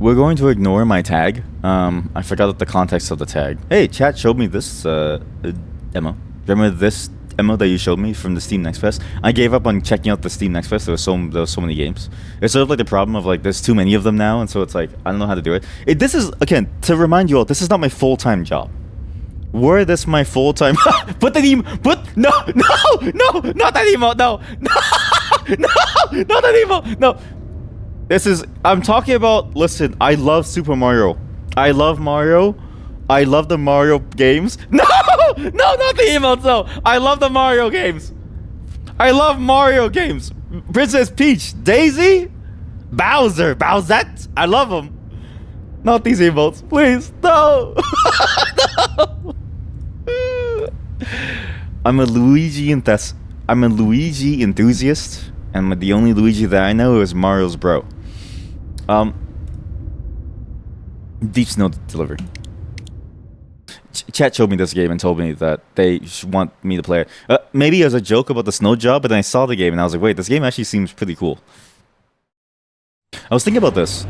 We're going to ignore my tag. I forgot the context of the tag. Hey, chat showed me this demo. Remember this demo that you showed me from the Steam Next Fest? I gave up on checking out the Steam Next Fest. There was so many games. It's sort of like the problem of like there's too many of them now, and so it's like I don't know how to do it. This is again to remind you all. This is not my full-time job. Were this my full-time? Put the emote. No, not that emote. No, not that emote. No. This is, I'm talking about, listen, I love Super Mario. I love Mario. I love the Mario games. No, not the emotes, no. I love the Mario games. I love Mario games. Princess Peach, Daisy, Bowser, Bowsette. I love them. Not these emotes, please, no. No. I'm a Luigi enthusiast, and the only Luigi that I know is Mario's bro. Deep Snow Delivery. Chat showed me this game and told me that they want me to play it. Maybe as a joke about the snow job, but then I saw the game and I was like, wait, this game actually seems pretty cool. I was thinking about this.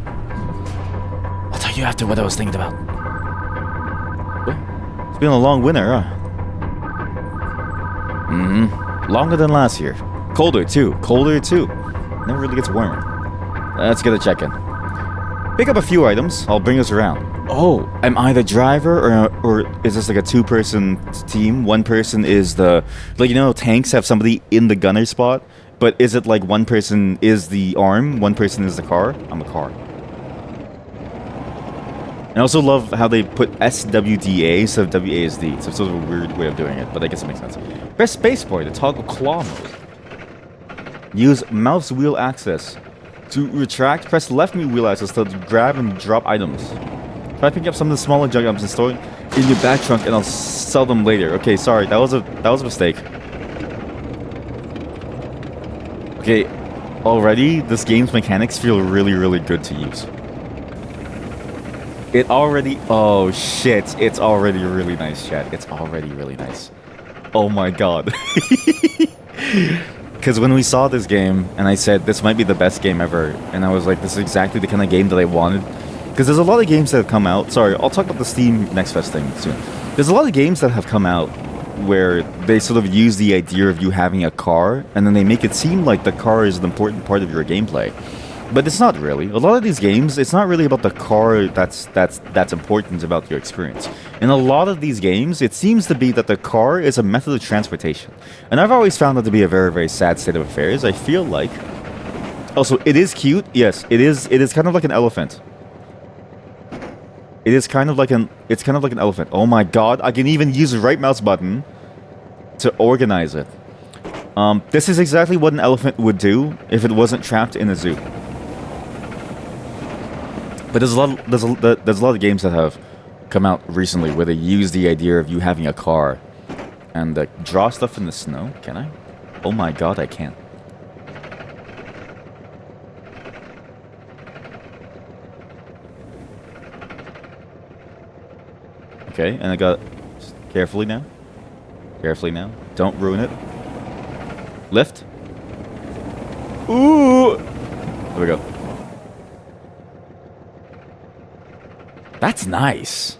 I'll tell you after what I was thinking about. It's been a long winter, huh? Longer than last year. Colder too. Never really gets warmer. Let's get a check-in. Pick up a few items. I'll bring us around. Oh, am I the driver or is this like a two-person team? One person is the, like, you know, tanks have somebody in the gunner spot, but is it like one person is the arm, one person is the car? I'm a car. I also love how they put SWDA instead of WASD. So it's sort of a weird way of doing it, but I guess it makes sense. Press spacebar to toggle claw mode. Use mouse wheel access. To retract, press left wheel access to grab and drop items. Try picking up some of the smaller junk items and store it in your back trunk, and I'll sell them later. Okay, sorry, that was a mistake. Okay, already this game's mechanics feel really good to use. Oh shit, it's already really nice, chat. It's already really nice. Oh my god. Because when we saw this game, and I said, this might be the best game ever, and I was like, this is exactly the kind of game that I wanted. Because there's a lot of games that have come out. Sorry, I'll talk about the Steam Next Fest thing soon. There's a lot of games that have come out where they sort of use the idea of you having a car, and then they make it seem like the car is an important part of your gameplay. But it's not really. A lot of these games, it's not really about the car that's important about your experience. In a lot of these games, it seems to be that the car is a method of transportation. And I've always found that to be a very sad state of affairs. I feel like... Also, it is cute. Yes, it is kind of like an elephant. It's kind of like an elephant. Oh my god, I can even use the right mouse button to organize it. This is exactly what an elephant would do if it wasn't trapped in a zoo. But there's a lot of games that have come out recently where they use the idea of you having a car and draw stuff in the snow. Can I? Oh my god, I can. Okay, and I got carefully now. Carefully now. Don't ruin it. Lift. Ooh. There we go. That's nice.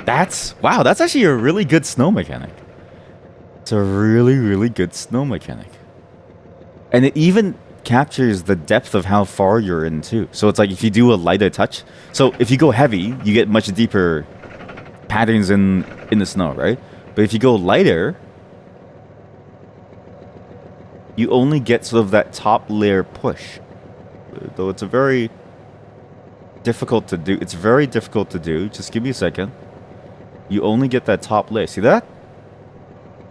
Wow, that's actually a really good snow mechanic. It's a really good snow mechanic. And it even captures the depth of how far you're in too. So it's like if you do a lighter touch. So if you go heavy, you get much deeper patterns in the snow, right? But if you go lighter, you only get sort of that top layer push. Though it's a very difficult to do. It's very difficult to do. Just give me a second. You only get that top layer. See that?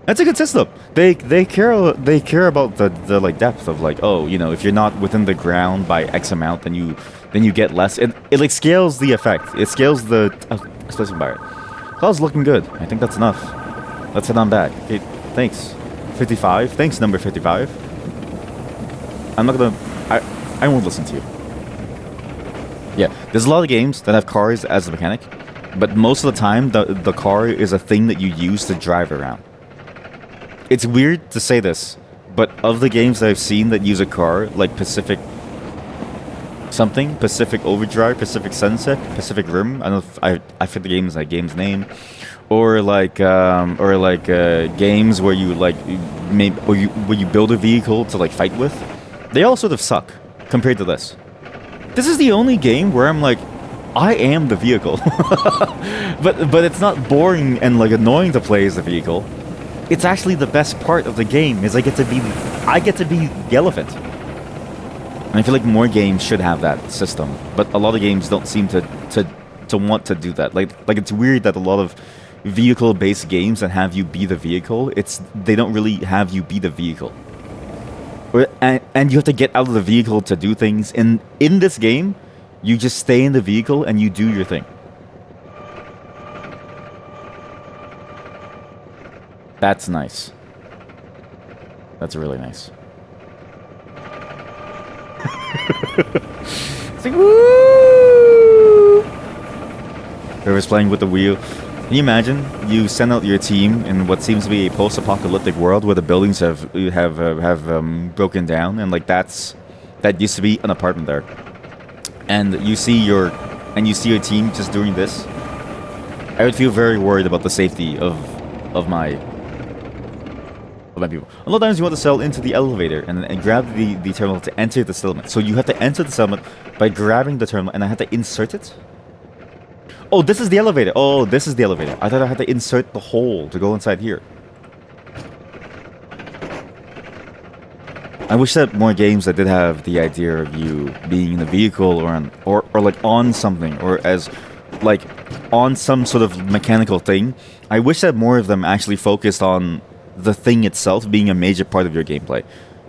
That's a good system. They care about the like depth of like, oh, you know, if you're not within the ground by X amount, then you get less. It like scales the effect. It scales the especially by it. Cloud's looking good. I think that's enough. Let's head on back. Okay, thanks. 55. Thanks, number 55. I'm not gonna. I won't listen to you. Yeah, there's a lot of games that have cars as a mechanic, but most of the time, the car is a thing that you use to drive around. It's weird to say this, but of the games that I've seen that use a car, like Pacific something, Pacific Overdrive, Pacific Sunset, Pacific Rim. I don't know if I forget the game's name, or games where you where you build a vehicle to like fight with. They all sort of suck compared to this. This is the only game where I'm like, I am the vehicle. but it's not boring and like annoying to play as the vehicle. It's actually the best part of the game is I get to be the elephant. And I feel like more games should have that system, but a lot of games don't seem to want to do that. Like it's weird that a lot of vehicle-based games that have you be the vehicle, they don't really have you be the vehicle. And you have to get out of the vehicle to do things. In this game, you just stay in the vehicle and you do your thing. That's nice. That's really nice. It's like, woo! Whoever's playing with the wheel. Can you imagine? You send out your team in what seems to be a post-apocalyptic world where the buildings have broken down, and like that used to be an apartment there. And you see your team just doing this. I would feel very worried about the safety of my people. A lot of times you want to sell into the elevator and grab the terminal to enter the settlement. So you have to enter the settlement by grabbing the terminal, and I have to insert it. Oh, this is the elevator. Oh, this is the elevator. I thought I had to insert the hole to go inside here. I wish that more games that did have the idea of you being in the vehicle or like on something, or as like on some sort of mechanical thing. I wish that more of them actually focused on the thing itself being a major part of your gameplay.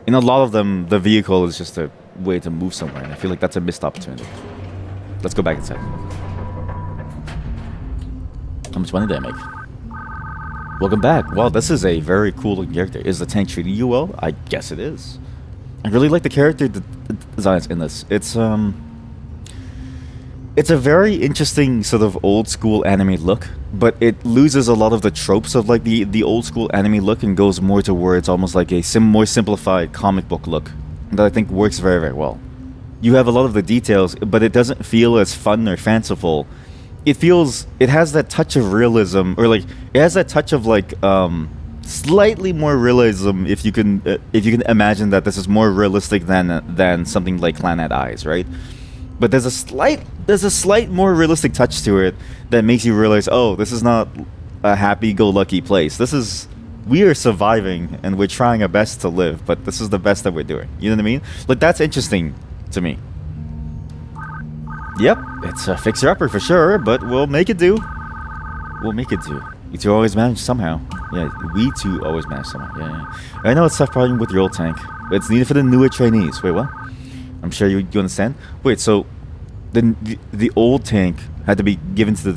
In a lot of them, the vehicle is just a way to move somewhere, and I feel like that's a missed opportunity. Let's go back inside. How much money did I make? Welcome back. Wow, this is a very cool looking character. Is the tank treating you well? I guess it is. I really like the character designs in this. It's a very interesting sort of old school anime look, but it loses a lot of the tropes of like the old school anime look and goes more towards almost like a more simplified comic book look that I think works very, very well. You have a lot of the details, but it doesn't feel as fun or fanciful. It has that touch of realism, or like it has that touch of like slightly more realism if you can imagine that this is more realistic than something like Planet Eyes, right? But there's a slight more realistic touch to it that makes you realize, oh, this is not a happy-go-lucky place. We are surviving and we're trying our best to live, but this is the best that we're doing. You know what I mean? Like, that's interesting to me. Yep, it's a fixer-upper for sure, but we'll make it do. We'll make it do. You two always manage somehow. Yeah, we two always manage somehow. Yeah. I know it's tough problem with your old tank, but it's needed for the newer trainees. Wait, what? I'm sure you understand. Wait, so the old tank had to be given to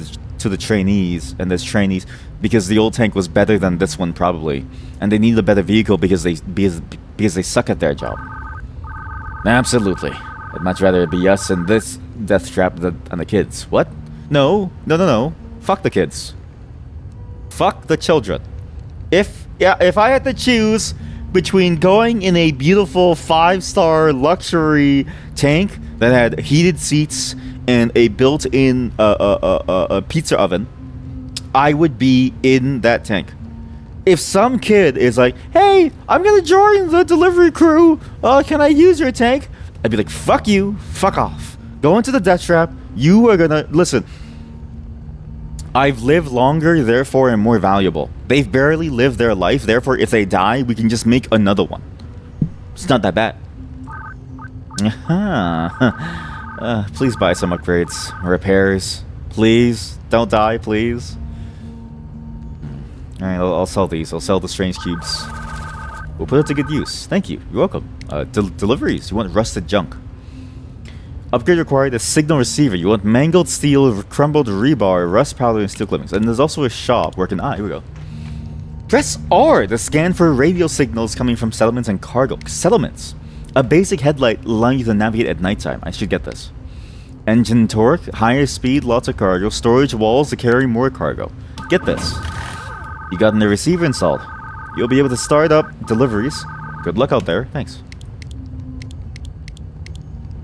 the trainees, and there's trainees because the old tank was better than this one probably, and they need a better vehicle because they suck at their job. Absolutely. I'd much rather it be us and this death trap than the kids. What? No. Fuck the kids. Fuck the children. If I had to choose between going in a beautiful 5-star luxury tank that had heated seats and a built-in a pizza oven, I would be in that tank. If some kid is like, hey, I'm gonna join the delivery crew, can I use your tank? I'd be like, fuck you, fuck off. Go into the death trap. You are gonna listen. I've lived longer, therefore I'm more valuable. They've barely lived their life, therefore if they die, we can just make another one. It's not that bad. Please buy some upgrades, repairs. Please, don't die, please. Alright, I'll sell these. I'll sell the strange cubes. We'll put it to good use. Thank you. You're welcome. Deliveries. You want rusted junk. Upgrade required a signal receiver. You want mangled steel, crumbled rebar, rust powder, and steel clippings. And there's also a shop where here we go. Press R to scan for radio signals coming from settlements and cargo. Settlements. A basic headlight allowing you to navigate at nighttime. I should get this. Engine torque, higher speed, lots of cargo, storage walls to carry more cargo. Get this. You got the receiver installed. You'll be able to start up deliveries. Good luck out there. Thanks.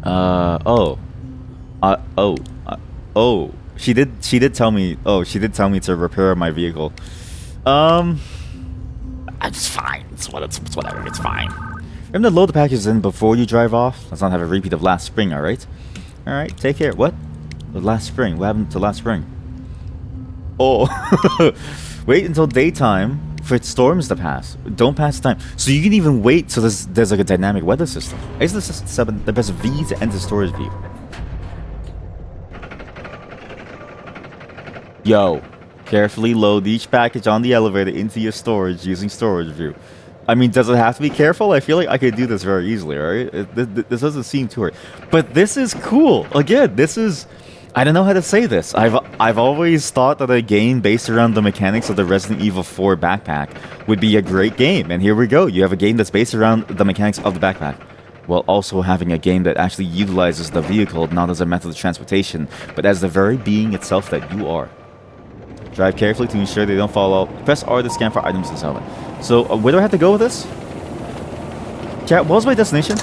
Oh. Oh. Oh. She did tell me. Oh, she did tell me to repair my vehicle. It's fine. It's whatever. It's fine. Remember to load the packages in before you drive off? Let's not have a repeat of last spring, alright? Alright, take care. What? The last spring. What happened to last spring? Oh. Wait until daytime for storms to pass. Don't pass the time. So you can even wait till there's like a dynamic weather system. Is this the best V to enter storage view? Yo. Carefully load each package on the elevator into your storage using storage view. I mean, does it have to be careful? I feel like I could do this very easily, right? This doesn't seem too hard. But this is cool. Again, this is... I don't know how to say this. I've always thought that a game based around the mechanics of the Resident Evil 4 backpack would be a great game. And here we go. You have a game that's based around the mechanics of the backpack, while also having a game that actually utilizes the vehicle not as a method of transportation, but as the very being itself that you are. Drive carefully to ensure they don't fall out. Press R to scan for items in helmet. So, where do I have to go with this? Chat, what was my destination?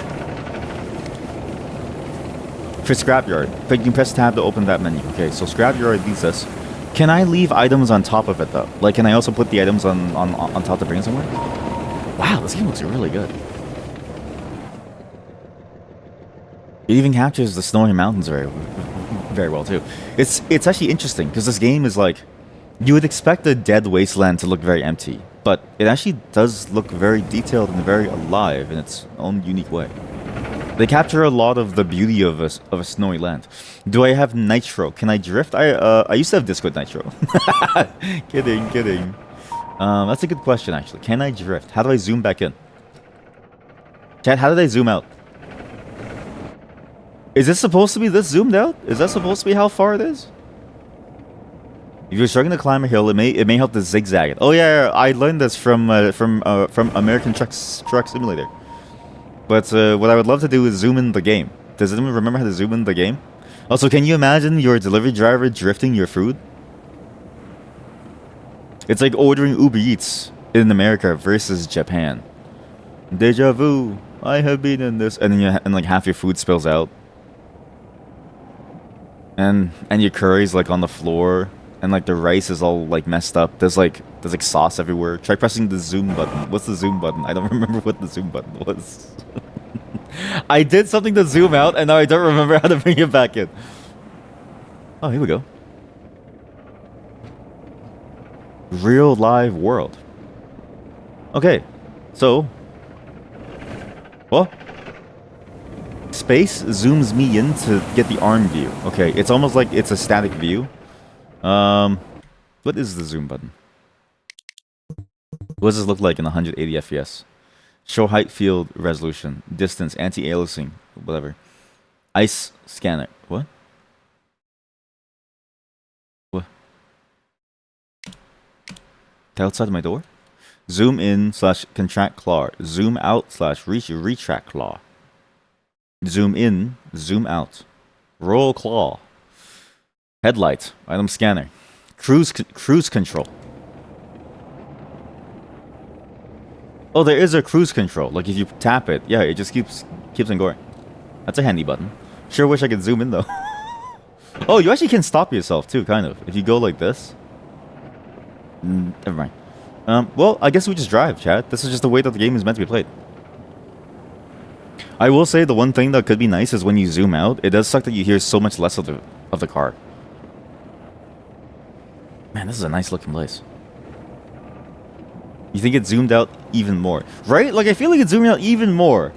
For scrapyard. But you can press tab to open that menu. Okay, so scrapyard leads us. Can I leave items on top of it, though? Like, can I also put the items on top to bring it somewhere? Wow, this game looks really good. It even captures the snowy mountains very well, too. It's actually interesting, because this game is like... You would expect a dead wasteland to look very empty, but it actually does look very detailed and very alive in its own unique way. They capture a lot of the beauty of a snowy land. Do I have nitro? Can I drift? I used to have Discord nitro. Kidding. That's a good question, actually. Can I drift? How do I zoom back in? Chat, how did I zoom out? Is this supposed to be this zoomed out? Is that supposed to be how far it is? If you're struggling to climb a hill, it may help to zigzag it. Oh yeah, I learned this from American Truck Simulator. But what I would love to do is zoom in the game. Does anyone remember how to zoom in the game? Also, can you imagine your delivery driver drifting your food? It's like ordering Uber Eats in America versus Japan. Deja vu. I have been in this, and then like half your food spills out, and your curry's like on the floor. And like the rice is all like messed up. There's like sauce everywhere. Try pressing the zoom button. What's the zoom button? I don't remember what the zoom button was. I did something to zoom out and now I don't remember how to bring it back in. Oh, here we go. Real live world. Okay. So. Well. Space zooms me in to get the arm view. Okay, it's almost like it's a static view. What is the zoom button? What does this look like in 180 FPS? Show height, field, resolution, distance, anti-aliasing, whatever. Ice scanner. What? What? Outside of my door? Zoom in / contract claw. Zoom out / retract claw. Zoom in, zoom out. Roll claw. Headlight, item scanner, cruise control. Oh, there is a cruise control. Like if you tap it, yeah, it just keeps on going. That's a handy button. Sure wish I could zoom in though. Oh, you actually can stop yourself too, kind of. If you go like this. Never mind. Well, I guess we just drive, chat. This is just the way that the game is meant to be played. I will say the one thing that could be nice is when you zoom out, it does suck that you hear so much less of the car. Man, this is a nice looking place. You think it zoomed out even more, right? Like I feel like it's zooming out even more.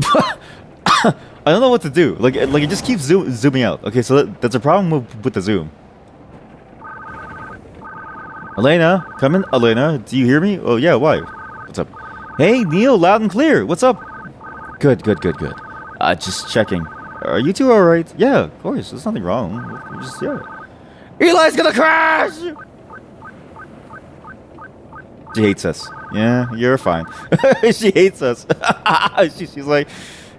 I don't know what to do. Like it just keeps zooming out. Okay, so that's a problem with the zoom. Elena, come in. Elena, do you hear me? Oh yeah, why? What's up? Hey Neil, loud and clear. What's up? Good. Just checking. Are you two alright? Yeah, of course. There's nothing wrong. We're just yeah. Eli's gonna crash! She hates us. Yeah, you're fine. She hates us. She's like,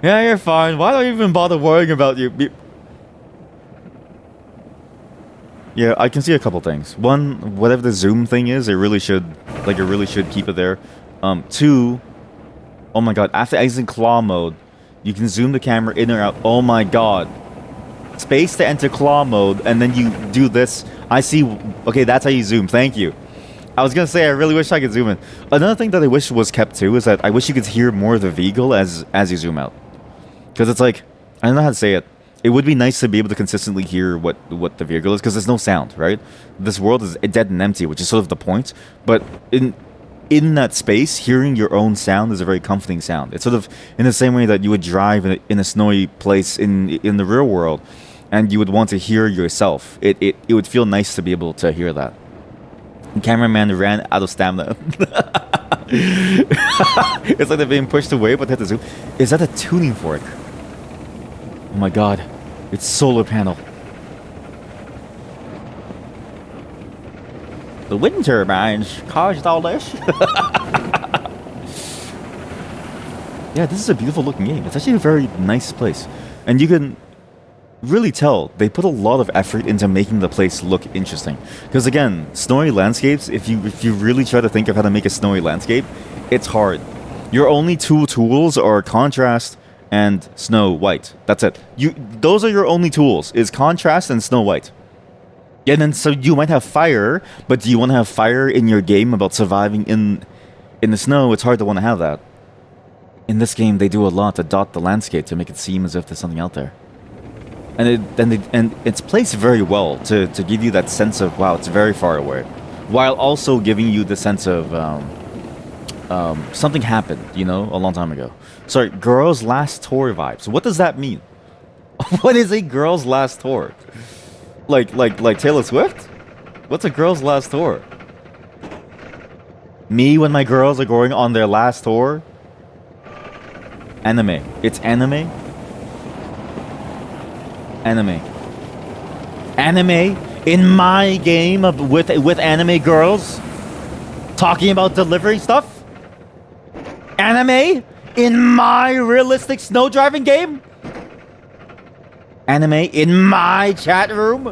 yeah, you're fine. Why do I even bother worrying about you? Yeah, I can see a couple things. One, whatever the zoom thing is, it really should keep it there. Two, oh my god, after exiting claw mode, You can zoom the camera in or out. Oh my god. Space to enter claw mode, and then you do this. I see. Okay, that's how you zoom. Thank you. I was gonna say, I really wish I could zoom in. Another thing that I wish was kept too is that I wish you could hear more of the vehicle as you zoom out. Because it's like, I don't know how to say it. It would be nice to be able to consistently hear what the vehicle is, because there's no sound, right? This world is dead and empty, which is sort of the point. But in that space, hearing your own sound is a very comforting sound. It's sort of in the same way that you would drive in a snowy place in the real world, and you would want to hear yourself. It would feel nice to be able to hear that. The cameraman ran out of stamina. It's like they're being pushed away, but they have to zoom. Is that a tuning fork? Oh my god. It's solar panel. The wind turbines caused all this. Yeah, this is a beautiful looking game. It's actually a very nice place. And you can really tell they put a lot of effort into making the place look interesting. Because again, snowy landscapes, if you really try to think of how to make a snowy landscape, it's hard. Your only two tools are contrast and snow white. That's it. Those are your only tools, is contrast and snow white. And then so you might have fire, but do you want to have fire in your game about surviving in the snow? It's hard to want to have that. In this game, they do a lot to dot the landscape to make it seem as if there's something out there. And it's placed very well to give you that sense of, wow, it's very far away, while also giving you the sense of something happened, you know, a long time ago. Sorry, girl's last tour vibes. What does that mean? What is a girl's last tour? Like Taylor Swift? What's a girl's last tour? Me when my girls are going on their last tour? Anime. It's anime? Anime. Anime in my game with anime girls talking about delivering stuff? Anime in my realistic snow driving game? Anime in my chat room?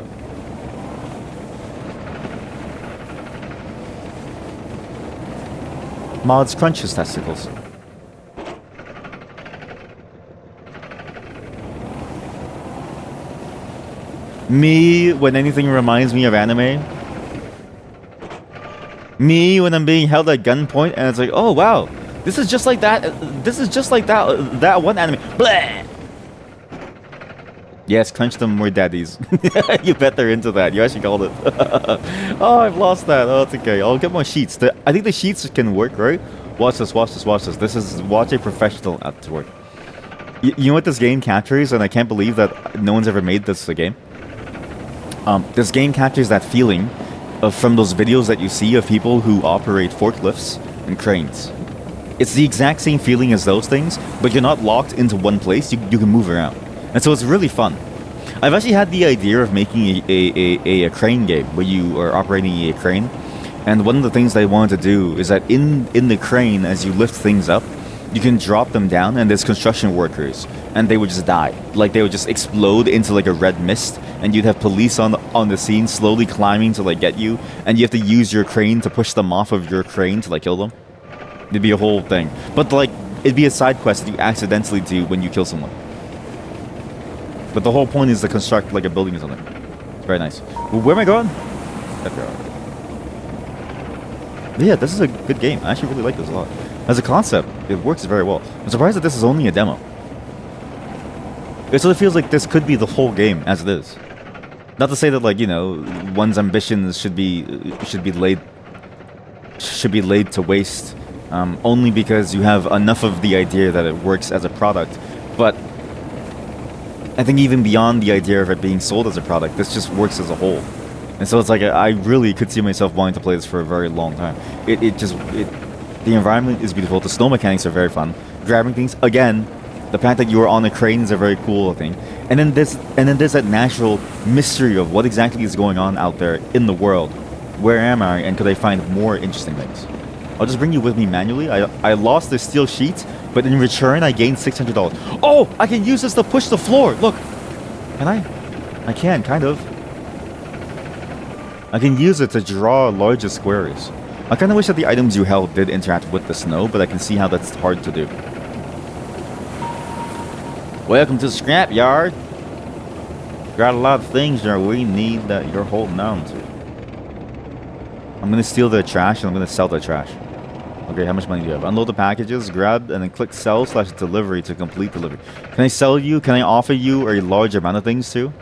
Mods crunch his testicles. Me when anything reminds me of anime. Me when I'm being held at gunpoint and it's like, oh wow, this is just like that. This is just like that one anime. Blah. Yes, crunch them more daddies. You bet they're into that. You actually called it. Oh, I've lost that. Oh, it's okay. I'll get more sheets. I think the sheets can work, right? Watch this, watch this, watch this. This is watch a professional at work. You know what this game captures, and I can't believe that no one's ever made this a game. This game captures that feeling from those videos that you see of people who operate forklifts and cranes. It's the exact same feeling as those things, but you're not locked into one place. You can move around. And so it's really fun. I've actually had the idea of making a crane game where you are operating a crane. And one of the things that I wanted to do is that in the crane, as you lift things up, you can drop them down and there's construction workers. And they would just die. Like they would just explode into like a red mist. And you'd have police on the scene slowly climbing to like get you. And you have to use your crane to push them off of your crane to like kill them. It'd be a whole thing. But like, it'd be a side quest that you accidentally do when you kill someone. But the whole point is to construct like a building or something. It's very nice. Well, where am I going? Yeah, this is a good game. I actually really like this a lot. As a concept, it works very well. I'm surprised that this is only a demo. It sort of feels like this could be the whole game as it is. Not to say that, like, you know, one's ambitions should be laid to waste only because you have enough of the idea that it works as a product. But I think even beyond the idea of it being sold as a product, this just works as a whole. And so it's like I really could see myself wanting to play this for a very long time. The environment is beautiful. The snow mechanics are very fun. Grabbing things, again, the fact that you are on a crane is a very cool thing. And then there's that natural mystery of what exactly is going on out there in the world. Where am I, and could I find more interesting things? I'll just bring you with me manually. I lost the steel sheet, but in return I gained $600. Oh, I can use this to push the floor. Look, can I? I can, kind of. I can use it to draw larger squares. I kind of wish that the items you held did interact with the snow, but I can see how that's hard to do. Welcome to the scrapyard. Got a lot of things that we need that you're holding on to. I'm gonna steal the trash and I'm gonna sell the trash. Okay, how much money do you have? Unload the packages, grab, and then click sell/delivery to complete delivery. Can I sell you? Can I offer you a large amount of things too?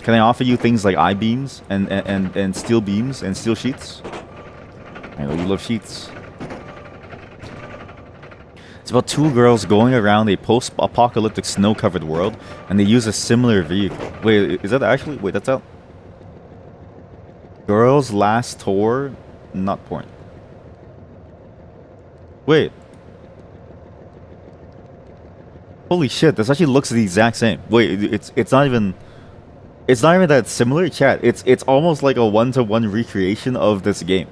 Can I offer you things like I-beams and steel beams and steel sheets? I know you love sheets. It's about two girls going around a post-apocalyptic snow-covered world, and they use a similar vehicle. Wait, is that actually? Wait, that's out. Girls' last tour, not porn. Wait. Holy shit! This actually looks the exact same. Wait, it's not even. It's not even that similar, chat. It's almost like a one-to-one recreation of this game.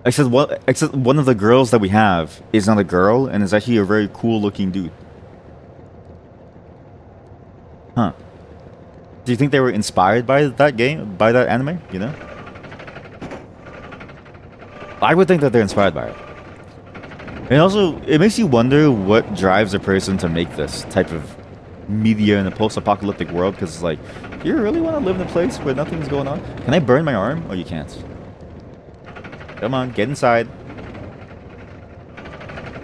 Except one of the girls that we have is not a girl and is actually a very cool-looking dude. Huh. Do you think they were inspired by that game, by that anime? You know? I would think that they're inspired by it. And also, it makes you wonder what drives a person to make this type of media in a post-apocalyptic world, because it's like, do you really want to live in a place where nothing's going on? Can I burn my arm? Oh, you can't. Come on, get inside.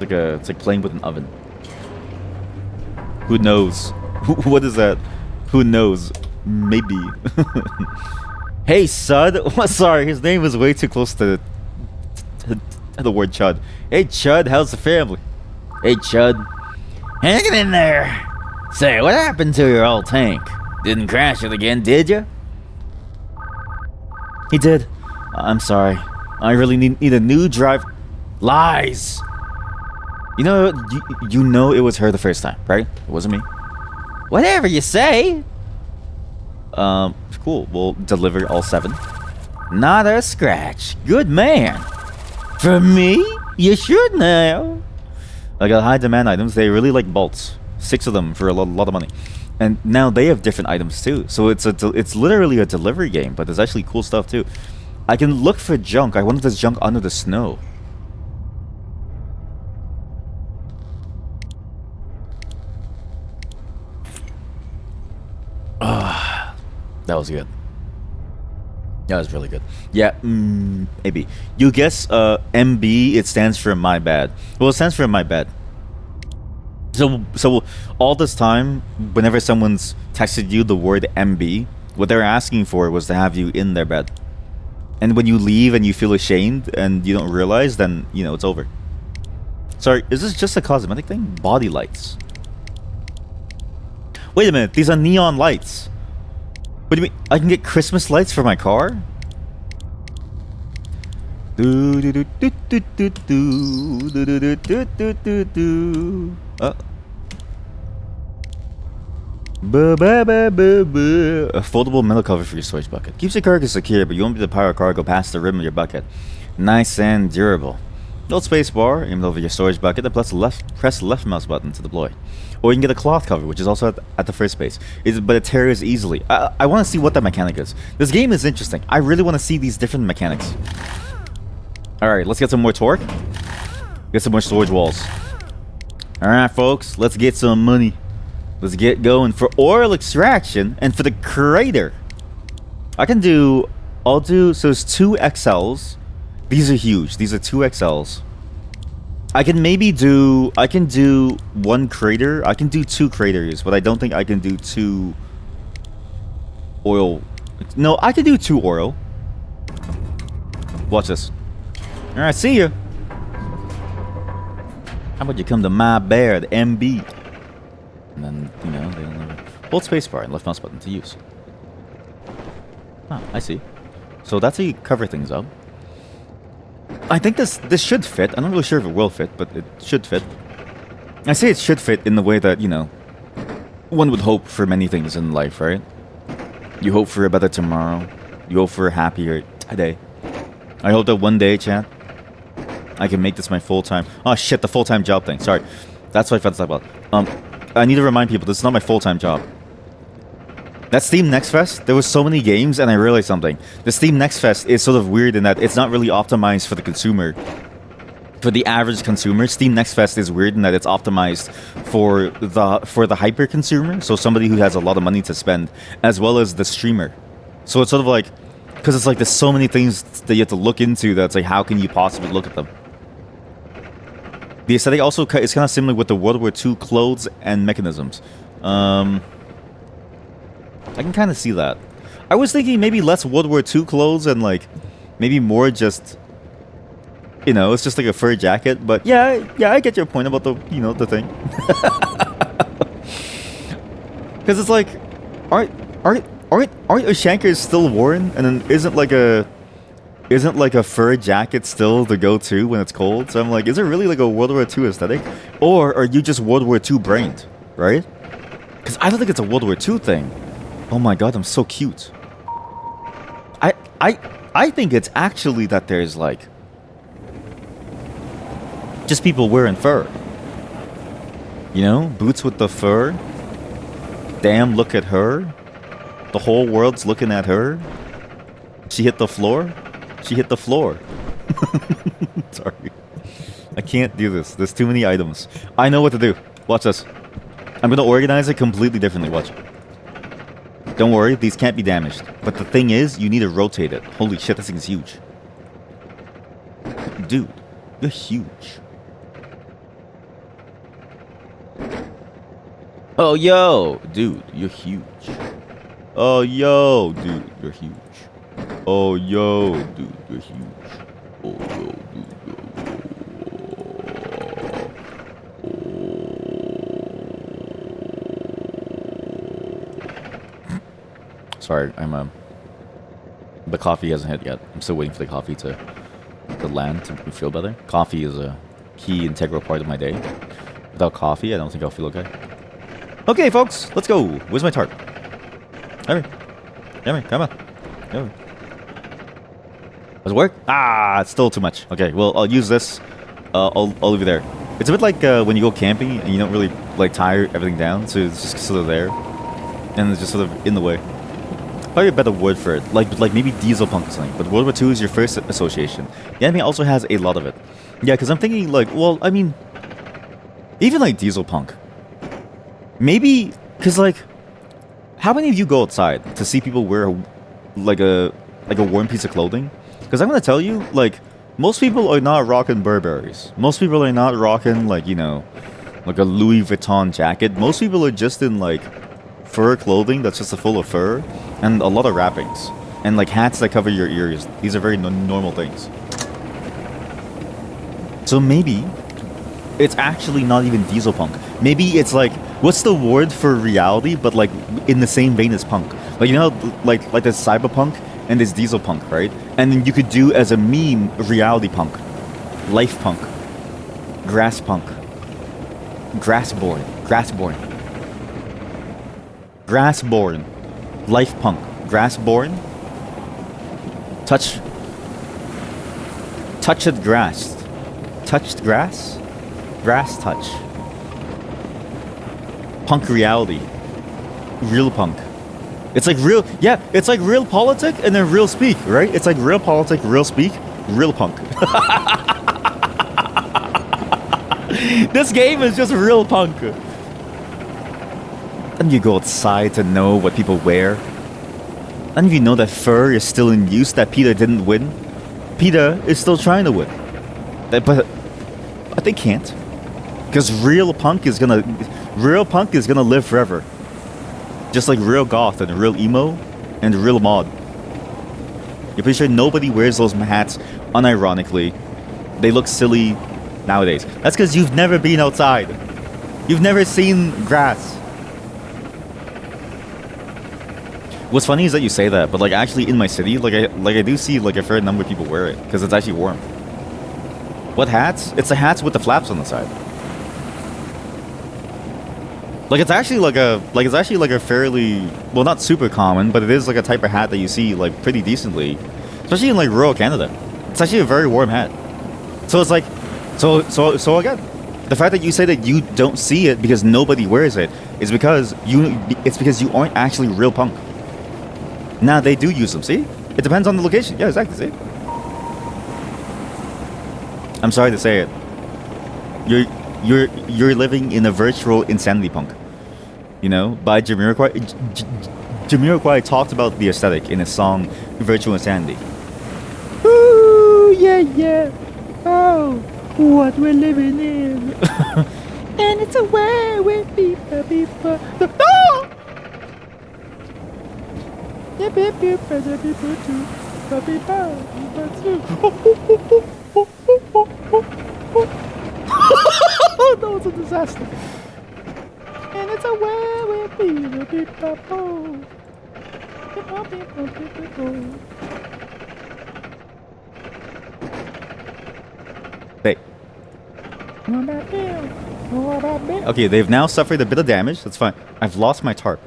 It's like playing with an oven. Who knows? What is that? Who knows? Maybe. Hey, Sud. Sorry, his name was way too close to the word Chud. Hey, Chud, how's the family? Hey, Chud. Hanging in there. Say, what happened to your old tank? Didn't crash it again, did you? He did. I'm sorry. I really need a new drive. Lies. You know it was her the first time, right? It wasn't me. Whatever you say. Cool. We'll deliver all 7. Not a scratch. Good man. For me? You should know. I got high demand items. They really like bolts. 6 of them for a lot of money. And now they have different items too. So it's literally a delivery game, but there's actually cool stuff too. I can look for junk. I wonder if there's junk under the snow. Ah, that was good. That was really good. Yeah, maybe. You guess MB, it stands for my bad. Well, it stands for my bad. So all this time, whenever someone's texted you the word MB, what they're asking for was to have you in their bed. And when you leave and you feel ashamed and you don't realize, then, you know, it's over. Sorry, is this just a cosmetic thing? Body lights. Wait a minute, these are neon lights. What do you mean? I can get Christmas lights for my car? A foldable metal cover for your storage bucket. Keeps your cargo secure, but you won't be able to power a cargo past the rim of your bucket. Nice and durable. Hold space bar, aim it over your storage bucket, and press the left mouse button to deploy. Or you can get a cloth cover, which is also at the first base. But it tears easily. I want to see what that mechanic is. This game is interesting. I really want to see these different mechanics. Alright, let's get some more torque. Get some more storage walls. Alright, folks, let's get some money. Let's get going for oil extraction and for the crater. I'll do, so it's 2 XLs. These are huge. These are 2 XLs. I can do 1 crater. I can do 2 craters, but I don't think I can do 2 oil. No, I can do 2 oil. Watch this. Alright, see ya. How about you come to my bear, the MB? And then, you know, they don't hold spacebar and left mouse button to use. Ah, I see. So that's how you cover things up. I think this should fit. I'm not really sure if it will fit, but it should fit. I say it should fit in the way that, you know, one would hope for many things in life, right? You hope for a better tomorrow. You hope for a happier today. I hope that one day, chat, I can make this my full-time... Oh, shit, the full-time job thing. Sorry. That's what I forgot to talk about. I need to remind people, this is not my full-time job. That Steam Next Fest, there was so many games, and I realized something. The Steam Next Fest is sort of weird in that it's not really optimized for the consumer. for the average consumer, Steam Next Fest is weird in that it's optimized for the hyper consumer, so somebody who has a lot of money to spend, as well as the streamer. So it's sort of like, because it's like there's so many things that you have to look into that's like, how can you possibly look at them? The aesthetic also is kind of similar with the World War II clothes and mechanisms. I can kind of see that. I was thinking maybe less World War II clothes and like maybe more just, you know, it's just like a fur jacket. But yeah, I get your point about the, you know, the thing. Because it's like, aren't Ushankers still worn? And then isn't like a fur jacket still the go-to when it's cold? So I'm like, is it really like a World War II aesthetic? Or are you just World War II brained, right? Because I don't think it's a World War II thing. Oh my god, I'm so cute. I think it's actually that there's like just people wearing fur. You know, boots with the fur. Damn, look at her. The whole world's looking at her. She hit the floor. She hit the floor. Sorry. I can't do this. There's too many items. I know what to do. Watch this. I'm gonna organize it completely differently. Watch. Don't worry, these can't be damaged. But the thing is, you need to rotate it. Holy shit, this thing's huge. Dude, you're huge. Oh, yo! Dude, you're huge. Oh, yo! Dude, you're huge. Oh, yo! Dude, you're huge. Oh, yo! Dude, Sorry, I'm the coffee hasn't hit yet. I'm still waiting for the coffee to land to make me feel better. Coffee is a key integral part of my day. Without coffee, I don't think I'll feel okay. Okay, folks, let's go. Where's my tart? Come here, come on. Come here. Does it work? Ah, it's still too much. Okay, well, I'll use this. I'll leave it there. It's a bit like when you go camping and you don't really like tie everything down, so it's just sort of there, and it's just sort of in the way. Probably a better word for it, like maybe diesel punk or something. But World War II is your first association. The anime also has a lot of it. Yeah, because I'm thinking like, well, I mean, even like diesel punk. Maybe because like, how many of you go outside to see people wear like a warm piece of clothing? Because I'm gonna tell you, like, most people are not rocking Burberrys. Most people are not rocking like, you know, like a Louis Vuitton jacket. Most people are just in like fur clothing that's just full of fur and a lot of wrappings and like hats that cover your ears. These are very normal things. So maybe it's actually not even diesel punk. Maybe it's like, what's the word for reality but like in the same vein as punk? Like, you know, like there's cyberpunk and there's diesel punk, right? And then you could do as a meme reality punk, life punk, grass punk, grassborn, life punk, grassborn, touched grass, touched grass, grass touch, punk reality, real punk. It's like real, yeah, it's like real politic and then real speak, right? It's like real politic, real speak, real punk. This game is just real punk. And you go outside to know what people wear. And if you know that fur is still in use, that PETA didn't win, PETA is still trying to win. But they can't. Because real punk is gonna live forever. Just like real goth and real emo and real mod. You're pretty sure nobody wears those hats unironically. They look silly nowadays. That's because you've never been outside. You've never seen grass. What's funny is that you say that, but like actually in my city, like I do see like a fair number of people wear it because it's actually warm. What hats? It's the hats with the flaps on the side. Like it's actually like a fairly, well, not super common, but it is like a type of hat that you see like pretty decently, especially in like rural Canada. It's actually a very warm hat. So it's like, so again, the fact that you say that you don't see it because nobody wears it is because you aren't actually real punk. Now they do use them. See, it depends on the location. Yeah, exactly. See. I'm sorry to say it. You're living in a virtual insanity punk. You know, by Jamiroquai. Jamiroquai talked about the aesthetic in his song Virtual Insanity. Ooh, yeah. Oh, what we're living in. And it's a way with people. Oh! That was a disaster. And it's a way with people. Hey. Okay, they've now suffered a bit of damage. That's fine. I've lost my tarp.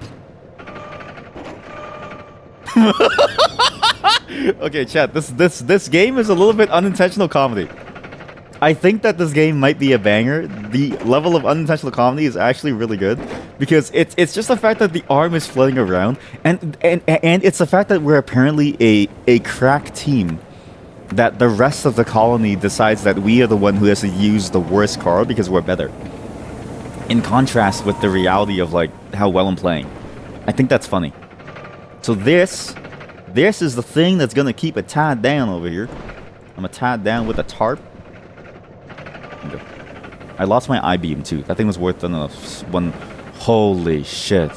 Okay, chat. This game is a little bit unintentional comedy. I think that this game might be a banger. The level of unintentional comedy is actually really good because it's just the fact that the arm is floating around, and it's the fact that we're apparently a crack team. That the rest of the colony decides that we are the one who has to use the worst car because we're better. In contrast with the reality of like how well I'm playing. I think that's funny. So this is the thing that's gonna keep it tied down over here. I'm gonna tie it down with a tarp. I lost my I-beam too. That thing was worth one. Holy shit.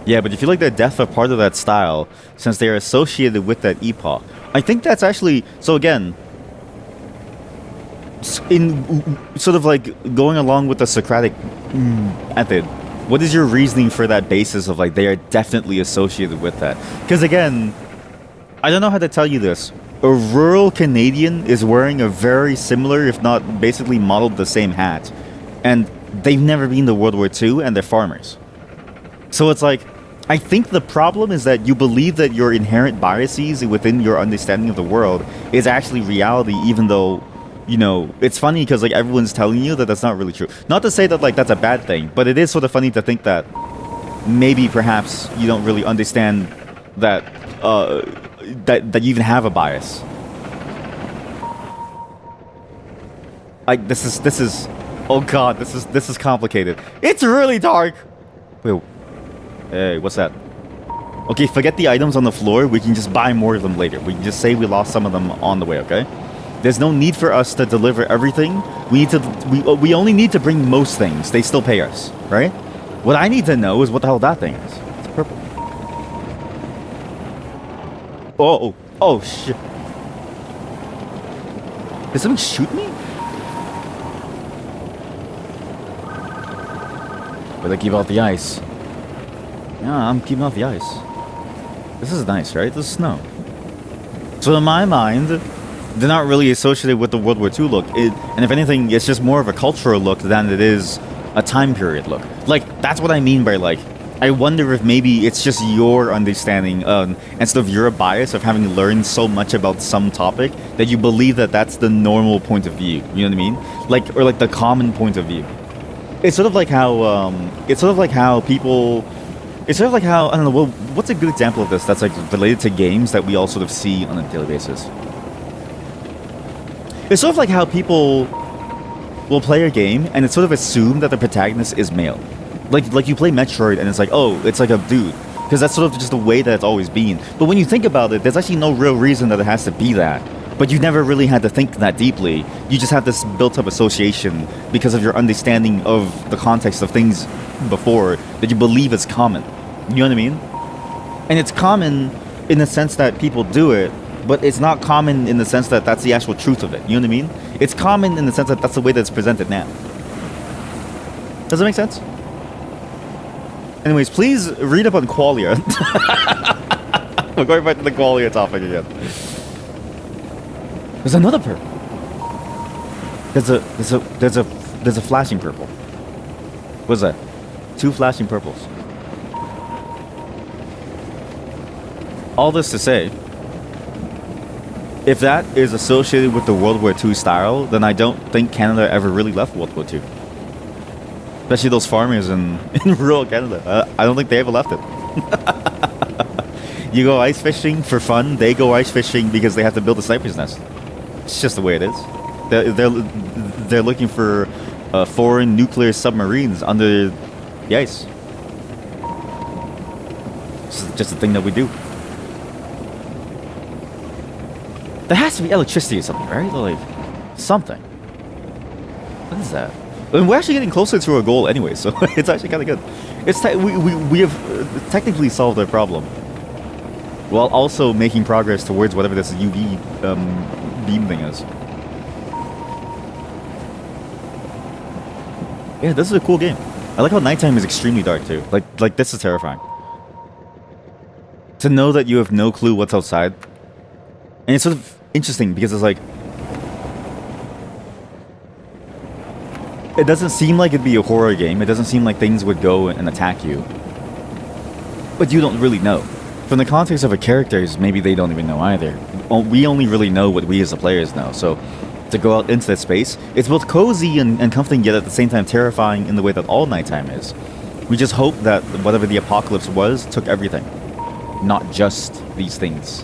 Yeah, but if you like the death of part of that style, since they are associated with that epoch, I think that's actually... So again, in sort of like going along with the Socratic method, what is your reasoning for that basis of like they are definitely associated with that? Because again, I don't know how to tell you this. A rural Canadian is wearing a very similar, if not basically modeled the same hat. And they've never been to World War II and they're farmers. So it's like, I think the problem is that you believe that your inherent biases within your understanding of the world is actually reality, even though, you know, it's funny because like everyone's telling you that that's not really true. Not to say that like that's a bad thing, but it is sort of funny to think that maybe perhaps you don't really understand that that you even have a bias. Like this is oh god, this is complicated. It's really dark. Wait. Hey, what's that? Okay, forget the items on the floor. We can just buy more of them later. We can just say we lost some of them on the way, okay? There's no need for us to deliver everything. We only need to bring most things. They still pay us, right? What I need to know is what the hell that thing is. It's purple. Oh shit. Did someone shoot me? But they keep out the ice. Yeah, I'm keeping off the ice. This is nice, right? This is snow. So in my mind, they're not really associated with the World War II look. And if anything, it's just more of a cultural look than it is a time period look. Like, that's what I mean by, like, I wonder if maybe it's just your understanding instead of your bias of having learned so much about some topic that you believe that that's the normal point of view. You know what I mean? Like, or like the common point of view. It's sort of like how people... It's sort of like how, I don't know, what's a good example of this that's like related to games that we all sort of see on a daily basis? It's sort of like how people will play a game and it's sort of assumed that the protagonist is male. Like you play Metroid and it's like, oh, it's like a dude. Because that's sort of just the way that it's always been. But when you think about it, there's actually no real reason that it has to be that. But you never really had to think that deeply. You just have this built-up association because of your understanding of the context of things before that you believe is common. You know what I mean? And it's common in the sense that people do it, but it's not common in the sense that that's the actual truth of it. You know what I mean? It's common in the sense that that's the way that it's presented now. Does that make sense? Anyways, please read up on qualia. We're going back to the qualia topic again. There's another purple. There's a flashing purple. What's that? 2 flashing purples. All this to say, if that is associated with the World War II style, then I don't think Canada ever really left World War II. Especially those farmers in rural Canada. I don't think they ever left it. You go ice fishing for fun, they go ice fishing because they have to build a sniper's nest. It's just the way it is. They're looking for foreign nuclear submarines under the ice. It's just a thing that we do. There has to be electricity or something, right? Like something. What is that? I mean, we're actually getting closer to our goal anyway, so it's actually kind of good. It's we have technically solved our problem, while also making progress towards whatever this UV beam thing is. Yeah, this is a cool game. I like how nighttime is extremely dark too. Like this is terrifying. To know that you have no clue what's outside, and it's sort of interesting because it's like, it doesn't seem like it'd be a horror game. It doesn't seem like things would go and attack you. But you don't really know. From the context of a characters, maybe they don't even know either. We only really know what we as the players know. So to go out into that space, it's both cozy and comforting, yet at the same time terrifying in the way that all nighttime is. We just hope that whatever the apocalypse was took everything. Not just these things,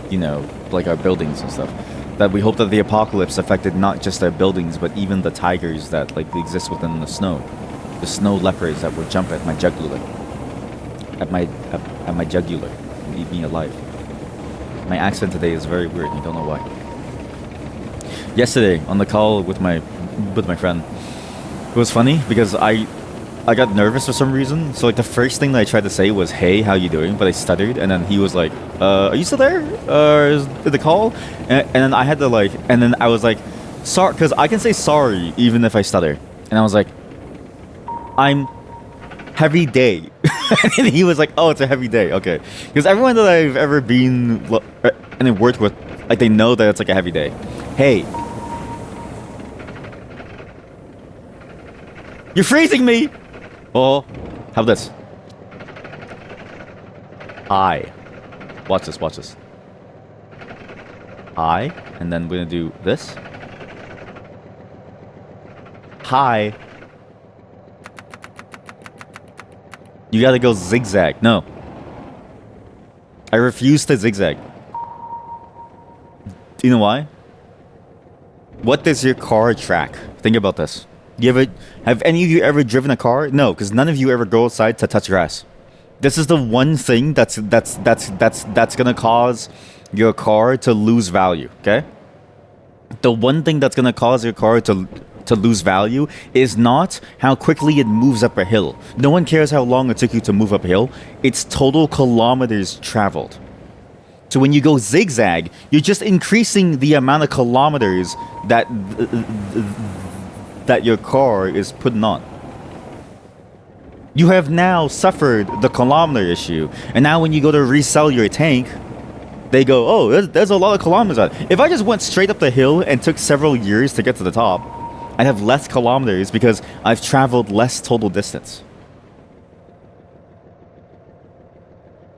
you know, like our buildings and stuff. That we hope that the apocalypse affected not just our buildings, but even the tigers that like exist within the snow leopards that would jump at my jugular, at my jugular, and eat me alive. My accent today is very weird. I don't know why. Yesterday on the call with my friend, it was funny because I got nervous for some reason. So like the first thing that I tried to say was, "Hey, how you doing?" But I stuttered, and then he was like, "Are you still there? Is the call?" And then I had to like, and then I was like, "Sorry," because I can say sorry even if I stutter. And I was like, "I'm heavy day," and he was like, "Oh, it's a heavy day, okay." Because everyone that I've ever been and worked with, like they know that it's like a heavy day. Hey, you're freezing me. Oh, how about this? Hi. Watch this, watch this. Hi, and then we're gonna do this. Hi. You gotta go zigzag. No. I refuse to zigzag. Do you know why? What does your car track? Think about this. Have any of you ever driven a car? No, because none of you ever go outside to touch grass. This is the one thing that's gonna cause your car to lose value. Okay. The one thing that's gonna cause your car to lose value is not how quickly it moves up a hill. No one cares how long it took you to move up a hill. It's total kilometers traveled. So when you go zigzag, you're just increasing the amount of kilometers that your car is putting on. You have now suffered the kilometer issue, and now when you go to resell your tank, they go, "Oh, there's a lot of kilometers on it." If I just went straight up the hill and took several years to get to the top, I'd have less kilometers because I've traveled less total distance.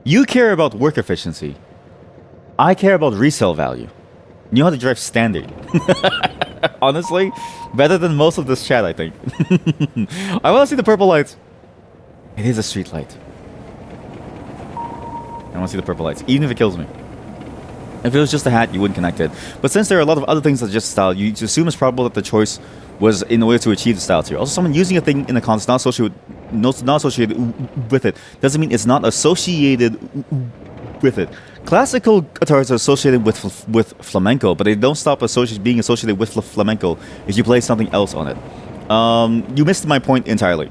You care about work efficiency. I care about resale value. You know how to drive standard. Honestly, better than most of this chat, I think. I want to see the purple lights. It is a street light. I want to see the purple lights, even if it kills me. If it was just a hat, you wouldn't connect it. But since there are a lot of other things that just style, you assume it's probable that the choice was in order to achieve the style tier. Also, someone using a thing in a context not associated with it doesn't mean it's not associated with it. Classical guitars are associated with flamenco, but they don't stop being associated with flamenco if you play something else on it. You missed my point entirely.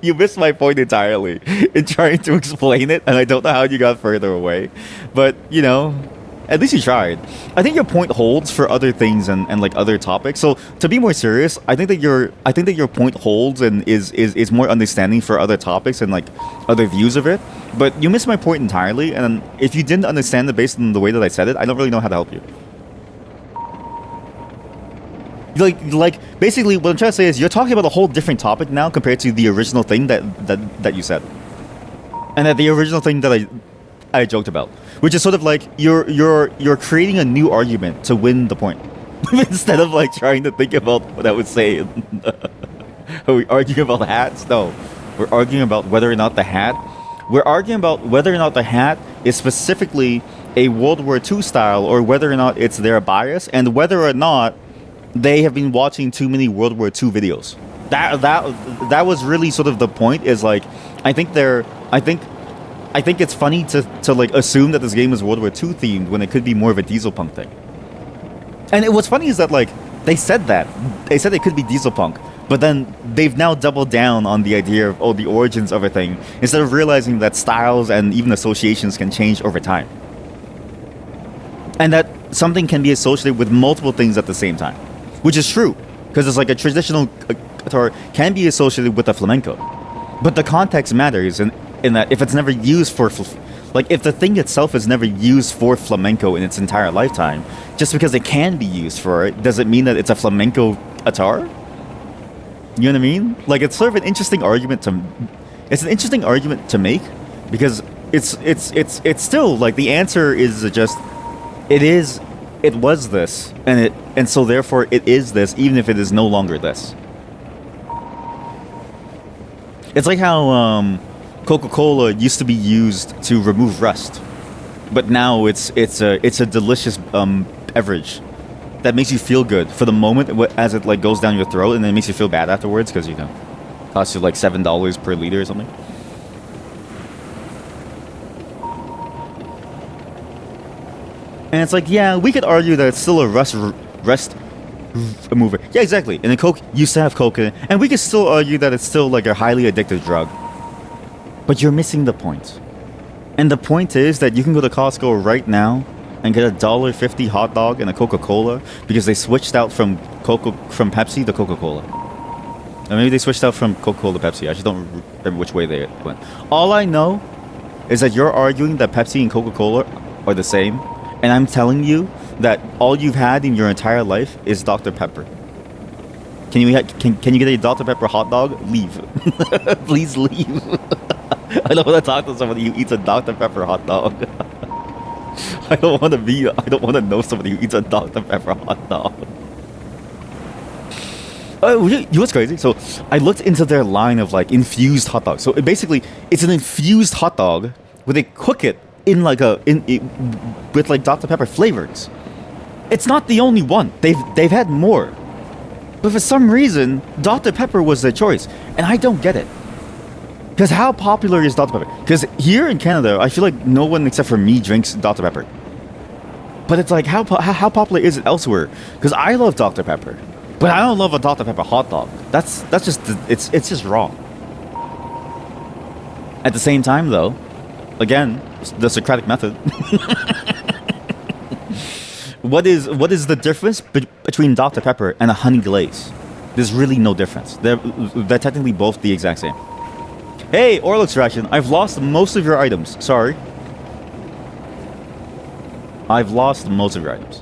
You missed my point entirely in trying to explain it, and I don't know how you got further away. But, you know, at least you tried. I think your point holds for other things and like other topics. So to be more serious, I think that your point holds and is more understanding for other topics and like other views of it. But you missed my point entirely, and if you didn't understand it based on the way that I said it, I don't really know how to help you. Like basically what I'm trying to say is you're talking about a whole different topic now compared to the original thing that you said. And that the original thing that I joked about, which is sort of like you're creating a new argument to win the point. Instead of like trying to think about what I would say. Are we arguing about hats? No. We're arguing about whether or not the hat is specifically a World War II style, or whether or not it's their bias, and whether or not they have been watching too many World War II videos. That was really sort of the point. Is like, I think it's funny to like assume that this game is World War II themed when it could be more of a diesel punk thing. And what's funny is that like they said it could be diesel punk, but then they've now doubled down on the idea of the origins of a thing instead of realizing that styles and even associations can change over time, and that something can be associated with multiple things at the same time, which is true because it's like a traditional guitar can be associated with a flamenco, but the context matters in that if it's never used for like if the thing itself is never used for flamenco in its entire lifetime, just because it can be used for it doesn't mean that it's a flamenco guitar. You know what I mean? Like, it's sort of an interesting argument to make, because it's still like the answer is just it was this, and so therefore it is this, even if it is no longer this. It's like how Coca-Cola used to be used to remove rust, but now it's a delicious beverage that makes you feel good for the moment as it like goes down your throat, and then it makes you feel bad afterwards because it costs you like $7 per liter or something. And it's like, yeah, we could argue that it's still a rust remover. Yeah, exactly. And then Coke used to have Coke in it, and we could still argue that it's still like a highly addictive drug. But you're missing the point. And the point is that you can go to Costco right now and get a $1.50 hot dog and a Coca-Cola because they switched out from Pepsi to Coca-Cola. Or maybe they switched out from Coca-Cola to Pepsi. I just don't remember which way they went. All I know is that you're arguing that Pepsi and Coca-Cola are the same, and I'm telling you that all you've had in your entire life is Dr. Pepper. Can you get a Dr. Pepper hot dog? Leave. Please leave. I don't want to talk to somebody who eats a Dr. Pepper hot dog. I don't want to know somebody who eats a Dr. Pepper hot dog. You know what's crazy? So I looked into their line of like infused hot dogs. So it's an infused hot dog where they cook it in like with like Dr. Pepper flavors. It's not the only one. They've had more. But for some reason, Dr. Pepper was their choice, and I don't get it. Because how popular is Dr. Pepper? Because here in Canada, I feel like no one except for me drinks Dr. Pepper. But it's like, how popular is it elsewhere? Because I love Dr. Pepper, but I don't love a Dr. Pepper hot dog. That's just it's just wrong. At the same time, though, again, the Socratic method. What is the difference between Dr. Pepper and a honey glaze? There's really no difference. They're technically both the exact same. Hey, Orlux Ration, I've lost most of your items. Sorry. I've lost most of your items.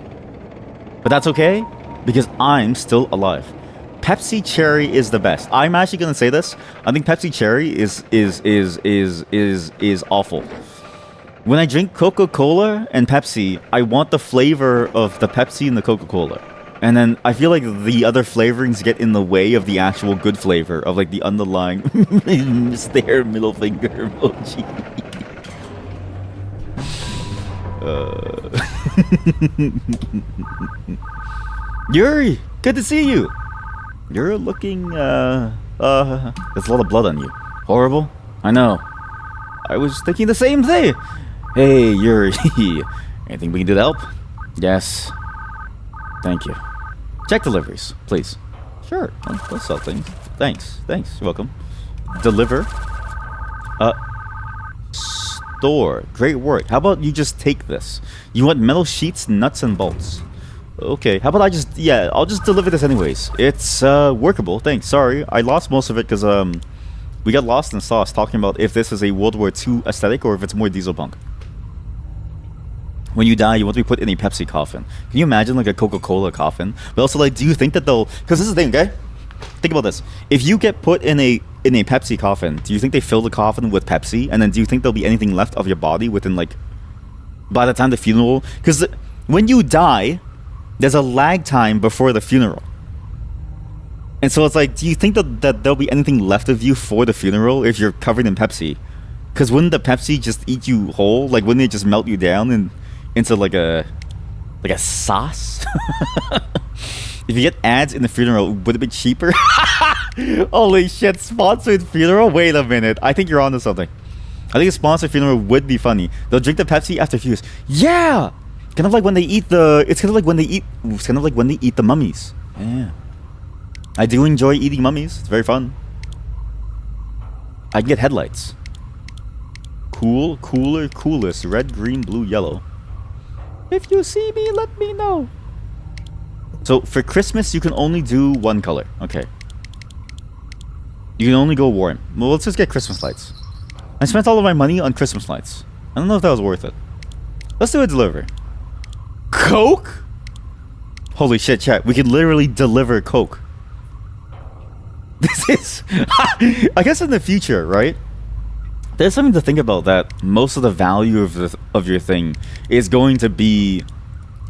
But that's okay, because I'm still alive. Pepsi Cherry is the best. I'm actually gonna say this. I think Pepsi Cherry is awful. When I drink Coca-Cola and Pepsi, I want the flavor of the Pepsi and the Coca-Cola. And then I feel like the other flavorings get in the way of the actual good flavor of like the underlying stare middle finger emoji. Yuri, good to see you. You're looking there's a lot of blood on you. Horrible? I know. I was thinking the same thing. Hey, Yuri. Anything we can do to help? Yes. Thank you. Check deliveries, please. Sure. I'll sell things. Thanks. You're welcome. Deliver. Store. Great work. How about you just take this? You want metal sheets, nuts, and bolts. Okay. How about I'll just deliver this anyways. It's workable. Thanks. Sorry. I lost most of it because we got lost in sauce talking about if this is a World War II aesthetic or if it's more diesel punk. When you die, you want to be put in a Pepsi coffin. Can you imagine like a Coca-Cola coffin? But also, like, do you think that they'll... Because this is the thing, okay? Think about this. If you get put in a Pepsi coffin, do you think they fill the coffin with Pepsi? And then do you think there'll be anything left of your body within, like... By the time the funeral... Because when you die, there's a lag time before the funeral. And so it's like, do you think that there'll be anything left of you for the funeral if you're covered in Pepsi? Because wouldn't the Pepsi just eat you whole? Like, wouldn't it just melt you down into like a sauce. If you get ads in the funeral, would it be cheaper? Holy shit, sponsored funeral? Wait a minute. I think you're onto something. I think a sponsored funeral would be funny. They'll drink the Pepsi after fuse. Yeah! Kind of like when they eat the... It's kind of like when they eat... It's kind of like when they eat the mummies. Yeah. I do enjoy eating mummies. It's very fun. I can get headlights. Cool, cooler, coolest. Red, green, blue, yellow. If you see me, let me know. So for Christmas, you can only do one color. Okay. You can only go warm. Well, let's just get Christmas lights. I spent all of my money on Christmas lights. I don't know if that was worth it. Let's do a delivery. Coke? Holy shit, chat. We could literally deliver Coke. This is... I guess in the future, right? There's something to think about, that most of the value of your thing is going to be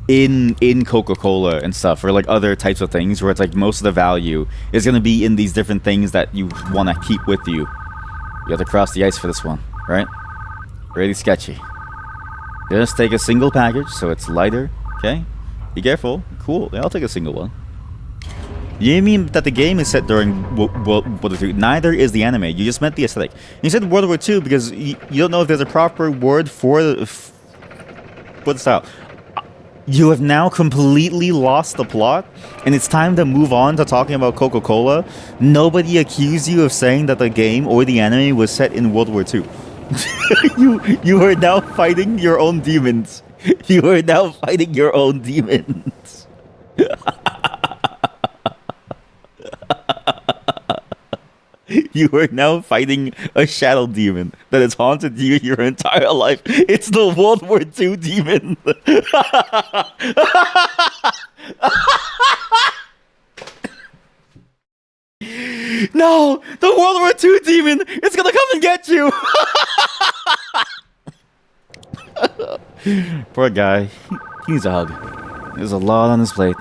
in Coca-Cola and stuff, or like other types of things where it's like most of the value is going to be in these different things that you want to keep with you. You have to cross the ice for this one, right? Really sketchy. Just take a single package so it's lighter, okay? Be careful. Cool. Yeah, I'll take a single one. You mean that the game is set during World War II? Neither is the anime. You just meant the aesthetic. You said World War II because you don't know if there's a proper word for the style. You have now completely lost the plot, and it's time to move on to talking about Coca-Cola. Nobody accused you of saying that the game or the anime was set in World War II. You are now fighting your own demons. You are now fighting your own demons. You are now fighting a shadow demon that has haunted you your entire life. It's the World War II demon. No, the World War II demon is gonna come and get you. Poor guy. He needs a hug. There's a lot on his plate.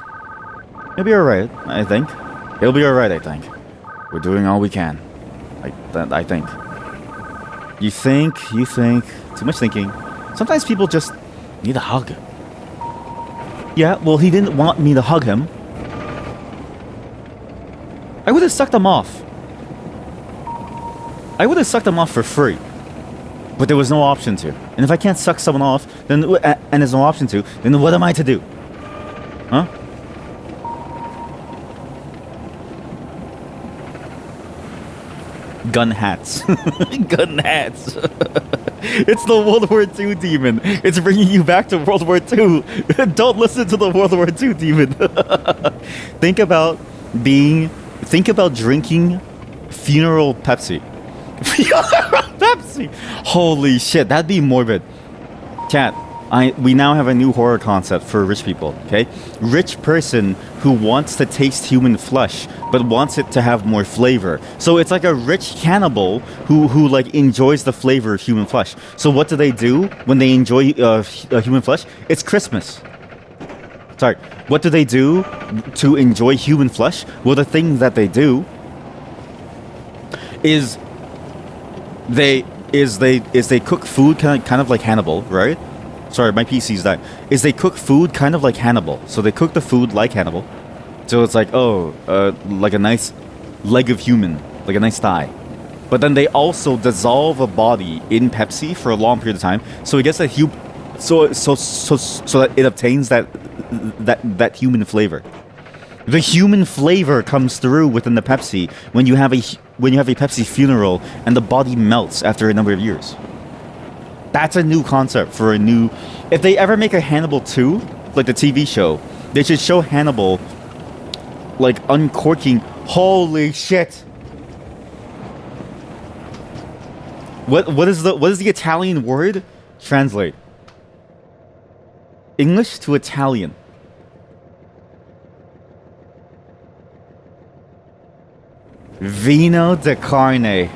He'll be alright, I think. He'll be alright, I think. We're doing all we can. I think. You think. Too much thinking. Sometimes people just need a hug. Yeah, well, he didn't want me to hug him. I would have sucked him off. I would have sucked him off for free. But there was no option to. And if I can't suck someone off, then and there's no option to, then what am I to do? Huh? Gun hats. Gun hats. It's the World War II demon. It's bringing you back to World War II. Don't listen to the World War II demon. Think about drinking funeral Pepsi. Funeral Pepsi. Holy shit, that'd be morbid. Chat, we now have a new horror concept for rich people, okay? Rich person who wants to taste human flesh, but wants it to have more flavor. So it's like a rich cannibal who like enjoys the flavor of human flesh. So what do they do when they enjoy human flesh? It's Christmas. Sorry, what do they do to enjoy human flesh? Well, the thing that they do is they cook food kind of like Hannibal, right? Sorry, my PC's dying. Is they cook food kind of like Hannibal. So they cook the food like Hannibal. So it's like, like a nice leg of human, like a nice thigh. But then they also dissolve a body in Pepsi for a long period of time. So it gets that so that it obtains that human flavor. The human flavor comes through within the Pepsi when you have a Pepsi funeral and the body melts after a number of years. That's a new concept for a new... If they ever make a Hannibal 2, like the TV show, they should show Hannibal, like, uncorking... Holy shit! What is the Italian word? Translate. English to Italian. Vino de carne.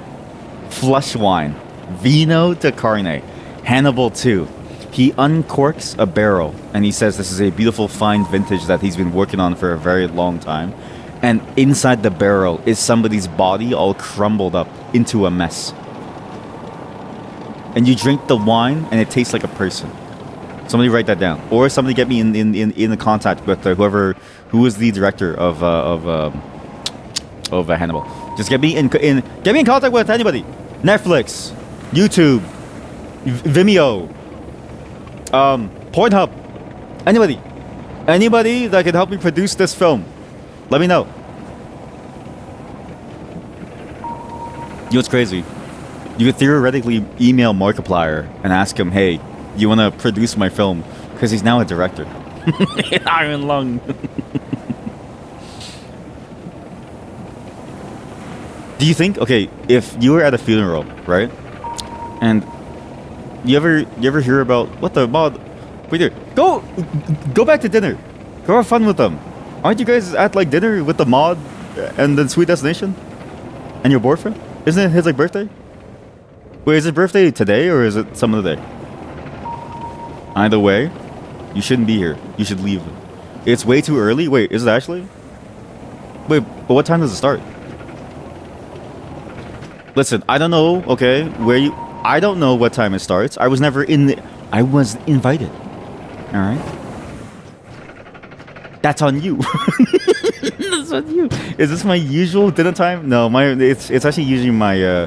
Flush wine. Vino de carne. Hannibal 2. He uncorks a barrel and he says this is a beautiful fine vintage that he's been working on for a very long time. And inside the barrel is somebody's body all crumbled up into a mess. And you drink the wine and it tastes like a person. Somebody write that down, or somebody get me in the contact with who is the director of Hannibal. Just get me in contact with anybody. Netflix, YouTube, Vimeo, Pornhub, anybody that can help me produce this film. Let me know. You know what's crazy? You could theoretically email Markiplier and ask him, hey, you want to produce my film? Because he's now a director. Iron Lung. Do you think, okay, if you were at a funeral, right? And you ever hear about what the mod? Wait there. Go back to dinner. Go have fun with them. Aren't you guys at like dinner with the mod and the Sweet Destination? And your boyfriend? Isn't it his like birthday? Wait, is his birthday today or is it some other day? Either way, you shouldn't be here. You should leave. It's way too early. Wait, is it actually? Wait, but what time does it start? Listen, I don't know, okay, I don't know what time it starts. I was never I was invited. Alright? That's on you. That's on you. Is this my usual dinner time? No, it's actually usually my,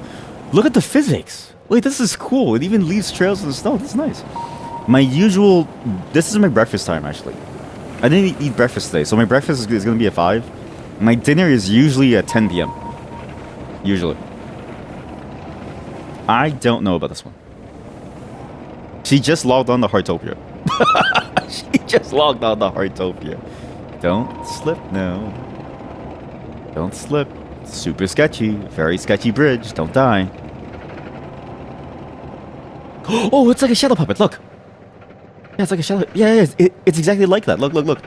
look at the physics. Wait, this is cool. It even leaves trails in the snow. That's nice. This is my breakfast time, actually. I didn't eat breakfast today, so my breakfast is going to be at 5. My dinner is usually at 10 p.m. Usually. I don't know about this one. She just logged on to Heartopia. She just logged on to Heartopia. Don't slip, no. Don't slip. Super sketchy. Very sketchy bridge. Don't die. Oh, it's like a shadow puppet. Look. Yeah, it's like a shadow. Yeah, it's exactly like that. Look.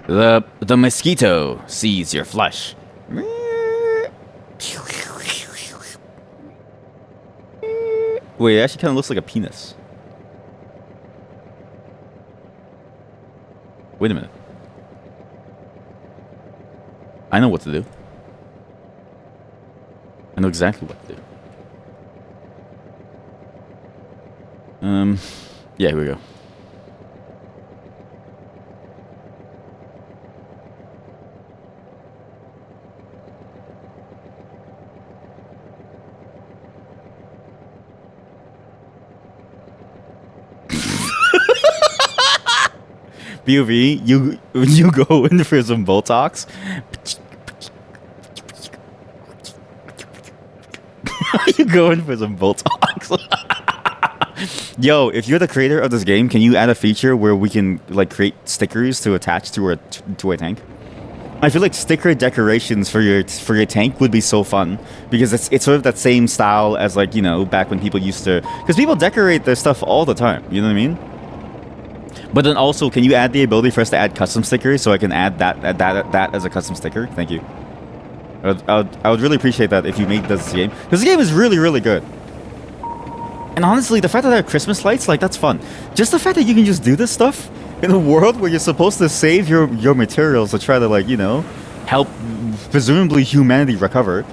The mosquito sees your flesh. Wait, it actually kind of looks like a penis. Wait a minute. I know what to do. I know exactly what to do. Yeah, here we go. BOV, you go in for some Botox. You go in for some Botox. Yo, if you're the creator of this game, can you add a feature where we can like create stickers to attach to a tank? I feel like sticker decorations for your tank would be so fun because it's sort of that same style as like, you know, back when people used to, because people decorate their stuff all the time. You know what I mean? But then also, can you add the ability for us to add custom stickers so I can add that as a custom sticker? Thank you. I would really appreciate that if you made this game. Because the game is really, really good. And honestly, the fact that I have Christmas lights, like, that's fun. Just the fact that you can just do this stuff in a world where you're supposed to save your materials to try to, like, you know, help, presumably, humanity recover.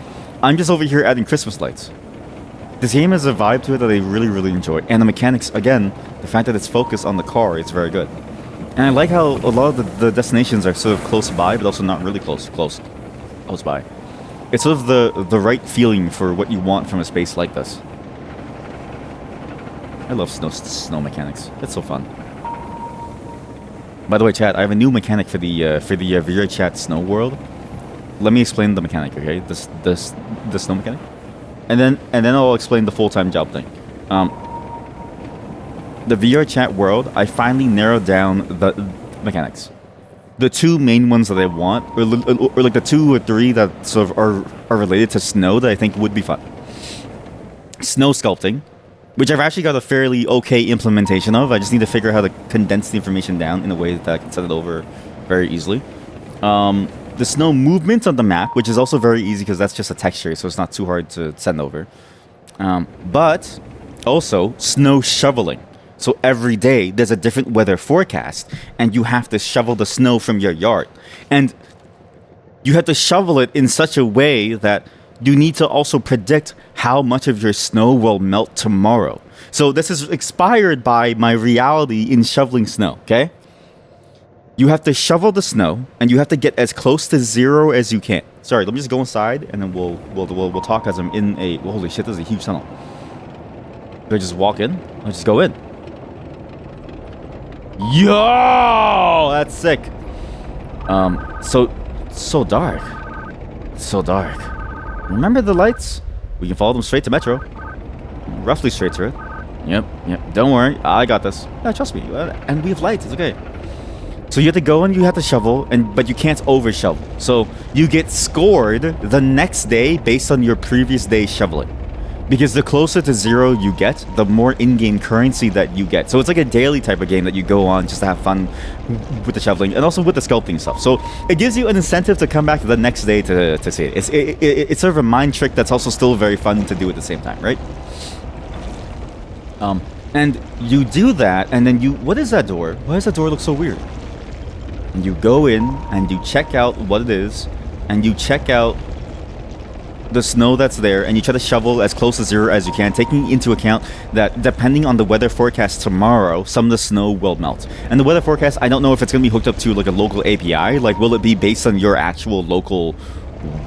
I'm just over here adding Christmas lights. This game has a vibe to it that I really, really enjoy. And the mechanics, again, the fact that it's focused on the car, it's very good. And I like how a lot of the destinations are sort of close by, but also not really close by. It's sort of the right feeling for what you want from a space like this. I love snow mechanics. It's so fun. By the way, chat, I have a new mechanic for the VR chat snow world. Let me explain the mechanic, okay? The snow mechanic. And then I'll explain the full-time job thing. The VR chat world, I finally narrowed down the mechanics. The two main ones that I want, or like the 2 or 3 that sort of are related to snow that I think would be fun. Snow sculpting, which I've actually got a fairly okay implementation of. I just need to figure out how to condense the information down in a way that I can set it over very easily. The snow movement on the map, which is also very easy because that's just a texture, so it's not too hard to send over. But also snow shoveling. So every day there's a different weather forecast, and you have to shovel the snow from your yard. And you have to shovel it in such a way that you need to also predict how much of your snow will melt tomorrow. So this is inspired by my reality in shoveling snow, okay? You have to shovel the snow, and you have to get as close to 0 as you can. Sorry, let me just go inside, and then we'll talk as I'm in a... Holy shit, this is a huge tunnel. Do I just walk in? I just go in. Yo! That's sick. So dark. So dark. Remember the lights? We can follow them straight to Metro. Roughly straight to it. Yep. Don't worry, I got this. Yeah, trust me. And we have lights, it's okay. So you have to go and you have to shovel, but you can't over shovel. So you get scored the next day based on your previous day shoveling. Because the closer to 0 you get, the more in-game currency that you get. So it's like a daily type of game that you go on just to have fun with the shoveling and also with the sculpting stuff. So it gives you an incentive to come back the next day to see it. It's sort of a mind trick that's also still very fun to do at the same time, right? And you do that, and then you... What is that door? Why does that door look so weird? And you go in, and you check out what it is, and you check out the snow that's there, and you try to shovel as close to 0 as you can, taking into account that depending on the weather forecast tomorrow, some of the snow will melt. And the weather forecast, I don't know if it's going to be hooked up to like a local API. Like, will it be based on your actual local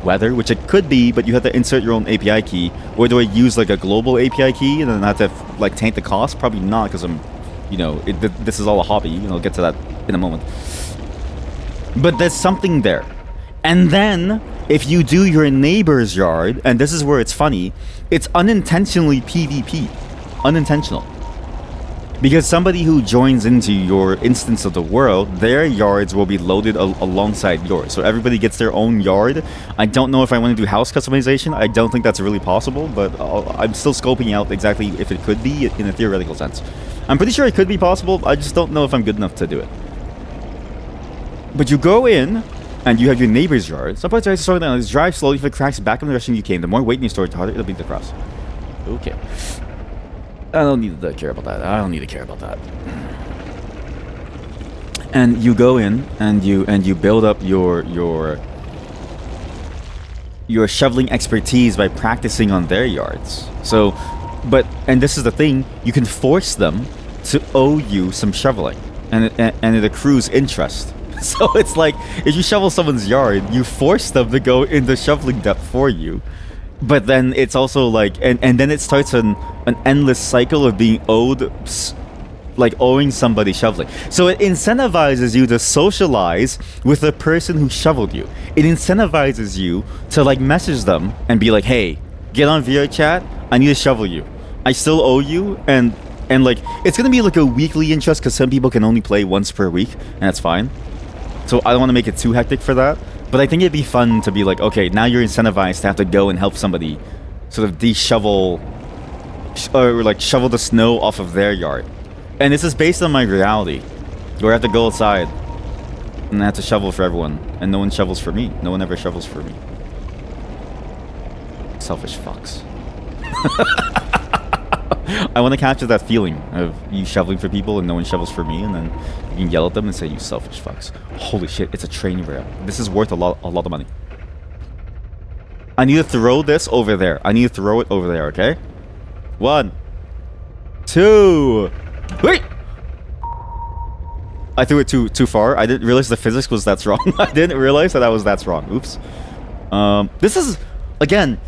weather, which it could be, but you have to insert your own API key? Or do I use like a global API key and then have to like taint the cost? Probably not, because I'm, you know, this is all a hobby. You know, I'll get to that in a moment. But there's something there. And then, if you do your neighbor's yard, and this is where it's funny, it's unintentionally PvP. Unintentional. Because somebody who joins into your instance of the world, their yards will be loaded alongside yours. So everybody gets their own yard. I don't know if I want to do house customization. I don't think that's really possible, but I'm still scoping out exactly if it could be in a theoretical sense. I'm pretty sure it could be possible. I just don't know if I'm good enough to do it. But you go in, and you have your neighbor's yard. Some parts are slow down. Just drive slowly for the cracks back in the direction you came. The more weight in your storage, the harder it'll be to cross. Okay. I don't need to care about that. I don't need to care about that. And you go in and you build up your shoveling expertise by practicing on their yards. So, and this is the thing, you can force them to owe you some shoveling, and it accrues interest. So it's like, if you shovel someone's yard, you force them to go into shoveling depth for you. But then it's also like, and then it starts an endless cycle of being owed, like owing somebody shoveling. So it incentivizes you to socialize with the person who shoveled you. It incentivizes you to like message them and be like, hey, get on VR chat, I need to shovel you. I still owe you, and like, it's gonna be like a weekly interest because some people can only play once per week, and that's fine. So I don't want to make it too hectic for that. But I think it'd be fun to be like, okay, now you're incentivized to have to go and help somebody sort of de-shovel or like shovel the snow off of their yard. And this is based on my reality, where I have to go outside and I have to shovel for everyone, and no one shovels for me. No one ever shovels for me. Selfish fucks. I want to capture that feeling of you shoveling for people and no one shovels for me, and then you can yell at them and say, you selfish fucks. Holy shit, it's a train rail. This is worth a lot of money. I need to throw this over there. I need to throw it over there, okay? 1, 2, wait! I threw it too far. I didn't realize the physics was that wrong. I didn't realize that was that wrong. Oops. This is, again,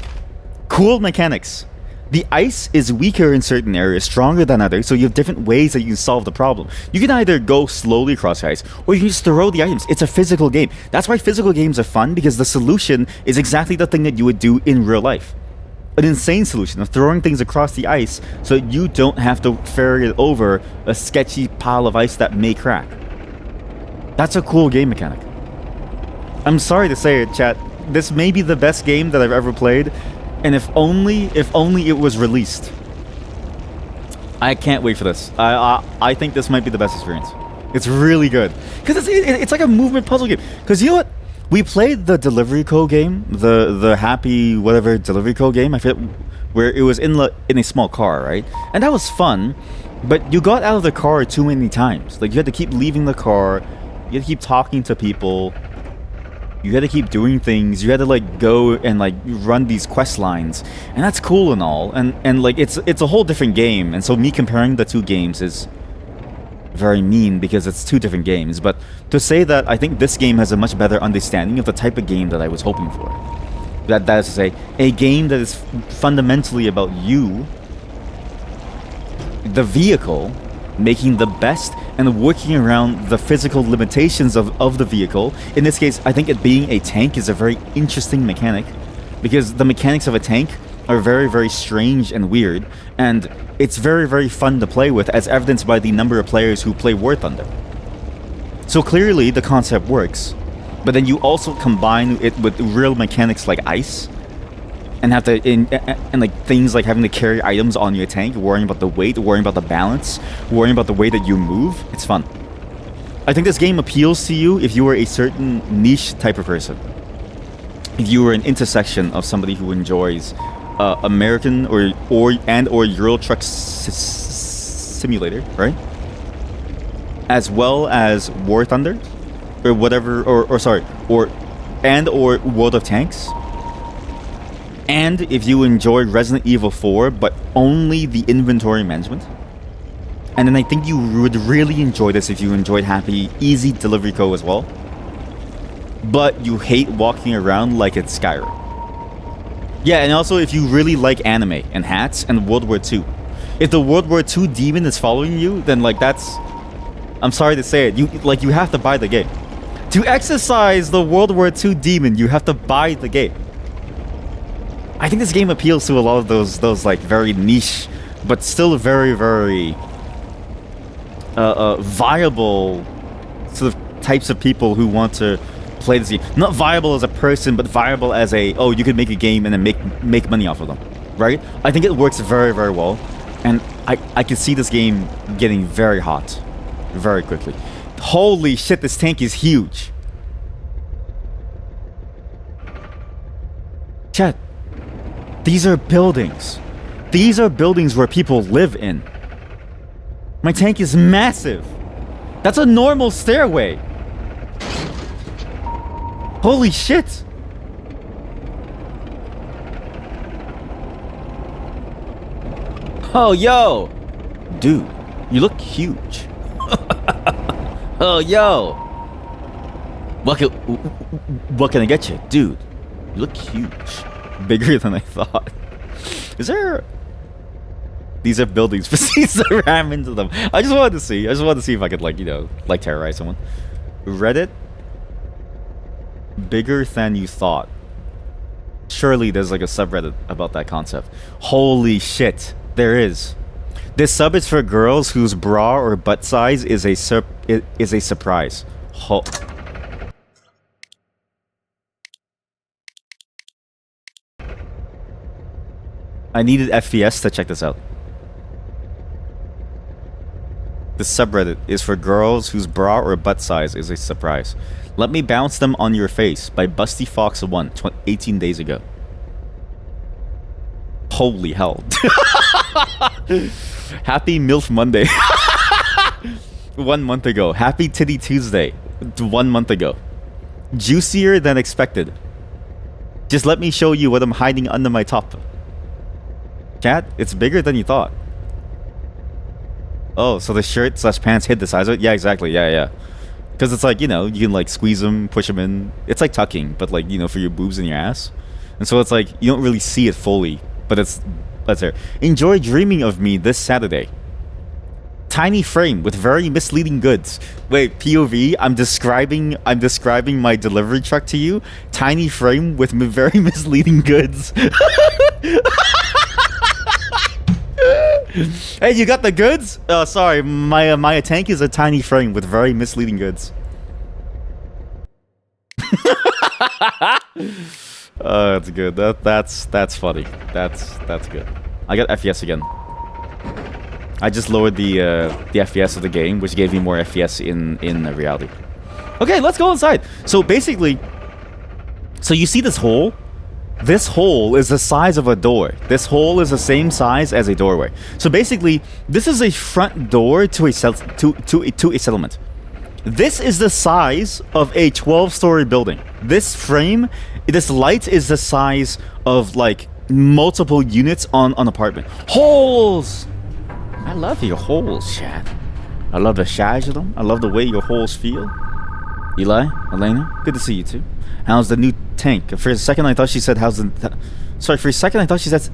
cool mechanics. The ice is weaker in certain areas, stronger than others, so you have different ways that you can solve the problem. You can either go slowly across the ice, or you can just throw the items. It's a physical game. That's why physical games are fun, because the solution is exactly the thing that you would do in real life. An insane solution of throwing things across the ice so you don't have to ferry it over a sketchy pile of ice that may crack. That's a cool game mechanic. I'm sorry to say it, chat. This may be the best game that I've ever played. And if only it was released. I can't wait for this. I think this might be the best experience. It's really good. Because it's like a movement puzzle game. Because you know what? We played the Delivery Co game. The Happy whatever Delivery Co game. I forget, where it was in a small car, right? And that was fun. But you got out of the car too many times. Like, you had to keep leaving the car. You had to keep talking to people. You had to keep doing things. You had to like go and like run these quest lines, and that's cool and all. And like it's a whole different game. And so me comparing the two games is very mean because it's two different games. But to say that I think this game has a much better understanding of the type of game that I was hoping for. That is to say, a game that is fundamentally about you, the vehicle, making the best and working around the physical limitations of the vehicle. In this case, I think it being a tank is a very interesting mechanic because the mechanics of a tank are very, very strange and weird, and it's very, very fun to play with, as evidenced by the number of players who play War Thunder. So clearly the concept works, but then you also combine it with real mechanics like ice, and have to and like things like having to carry items on your tank, worrying about the weight, worrying about the balance, worrying about the way that you move. It's fun. I think this game appeals to you if you are a certain niche type of person. If you are an intersection of somebody who enjoys American or Euro Truck Simulator, right? As well as War Thunder, or whatever, or World of Tanks. And if you enjoy Resident Evil 4, but only the inventory management. And then I think you would really enjoy this if you enjoyed Happy Easy Delivery Co. as well. But you hate walking around like it's Skyrim. Yeah, and also if you really like anime and hats and World War II. If the World War II demon is following you, then like that's... I'm sorry to say it, you have to buy the game. To exercise the World War II demon, you have to buy the game. I think this game appeals to a lot of those like very niche, but still very, very viable sort of types of people who want to play this game. Not viable as a person, but viable as a, oh, you could make a game and then make money off of them, right? I think it works very, very well, and I can see this game getting very hot very quickly. Holy shit, this tank is huge. Chat. These are buildings. These are buildings where people live in. My tank is massive. That's a normal stairway. Holy shit. Oh, yo. Dude, you look huge. Oh, yo. What can I get you? Dude, you look huge. Bigger than I thought. Is there... These are buildings. Proceeds to ram into them. I just wanted to see if I could, like, you know, like terrorize someone. Reddit? Bigger than you thought. Surely there's like a subreddit about that concept. Holy shit. There is. This sub is for girls whose bra or butt size is a surprise. I needed FPS to check this out. This subreddit is for girls whose bra or butt size is a surprise. Let me bounce them on your face by Busty Fox 1, 18 days ago. Holy hell. Happy MILF Monday. 1 month ago. Happy Titty Tuesday. 1 month ago. Juicier than expected. Just let me show you what I'm hiding under my top. Chat, it's bigger than you thought. Oh, so the shirt slash pants hid the size of it? Yeah, exactly. Yeah. Because it's like, you know, you can like squeeze them, push them in. It's like tucking, but like, you know, for your boobs and your ass. And so it's like, you don't really see it fully, but it's there. Enjoy dreaming of me this Saturday. Tiny frame with very misleading goods. Wait, POV, I'm describing my delivery truck to you. Tiny frame with very misleading goods. Hey, you got the goods? Oh, sorry, my tank is a tiny frame with very misleading goods. Oh, that's good. That's funny. That's good. I got FPS again. I just lowered the FPS of the game, which gave me more FPS in reality. Okay, let's go inside. So basically, you see this hole? This hole is the size of a door. This hole is the same size as a doorway. So basically, this is a front door to a settlement. This is the size of a 12-story building. This frame, this light is the size of like multiple units on an apartment. Holes! I love your holes, chat. I love the size of them. I love the way your holes feel. Eli, Elena, good to see you too. How's the new tank? For a second I thought she said how's the... Sorry, for a second I thought she said...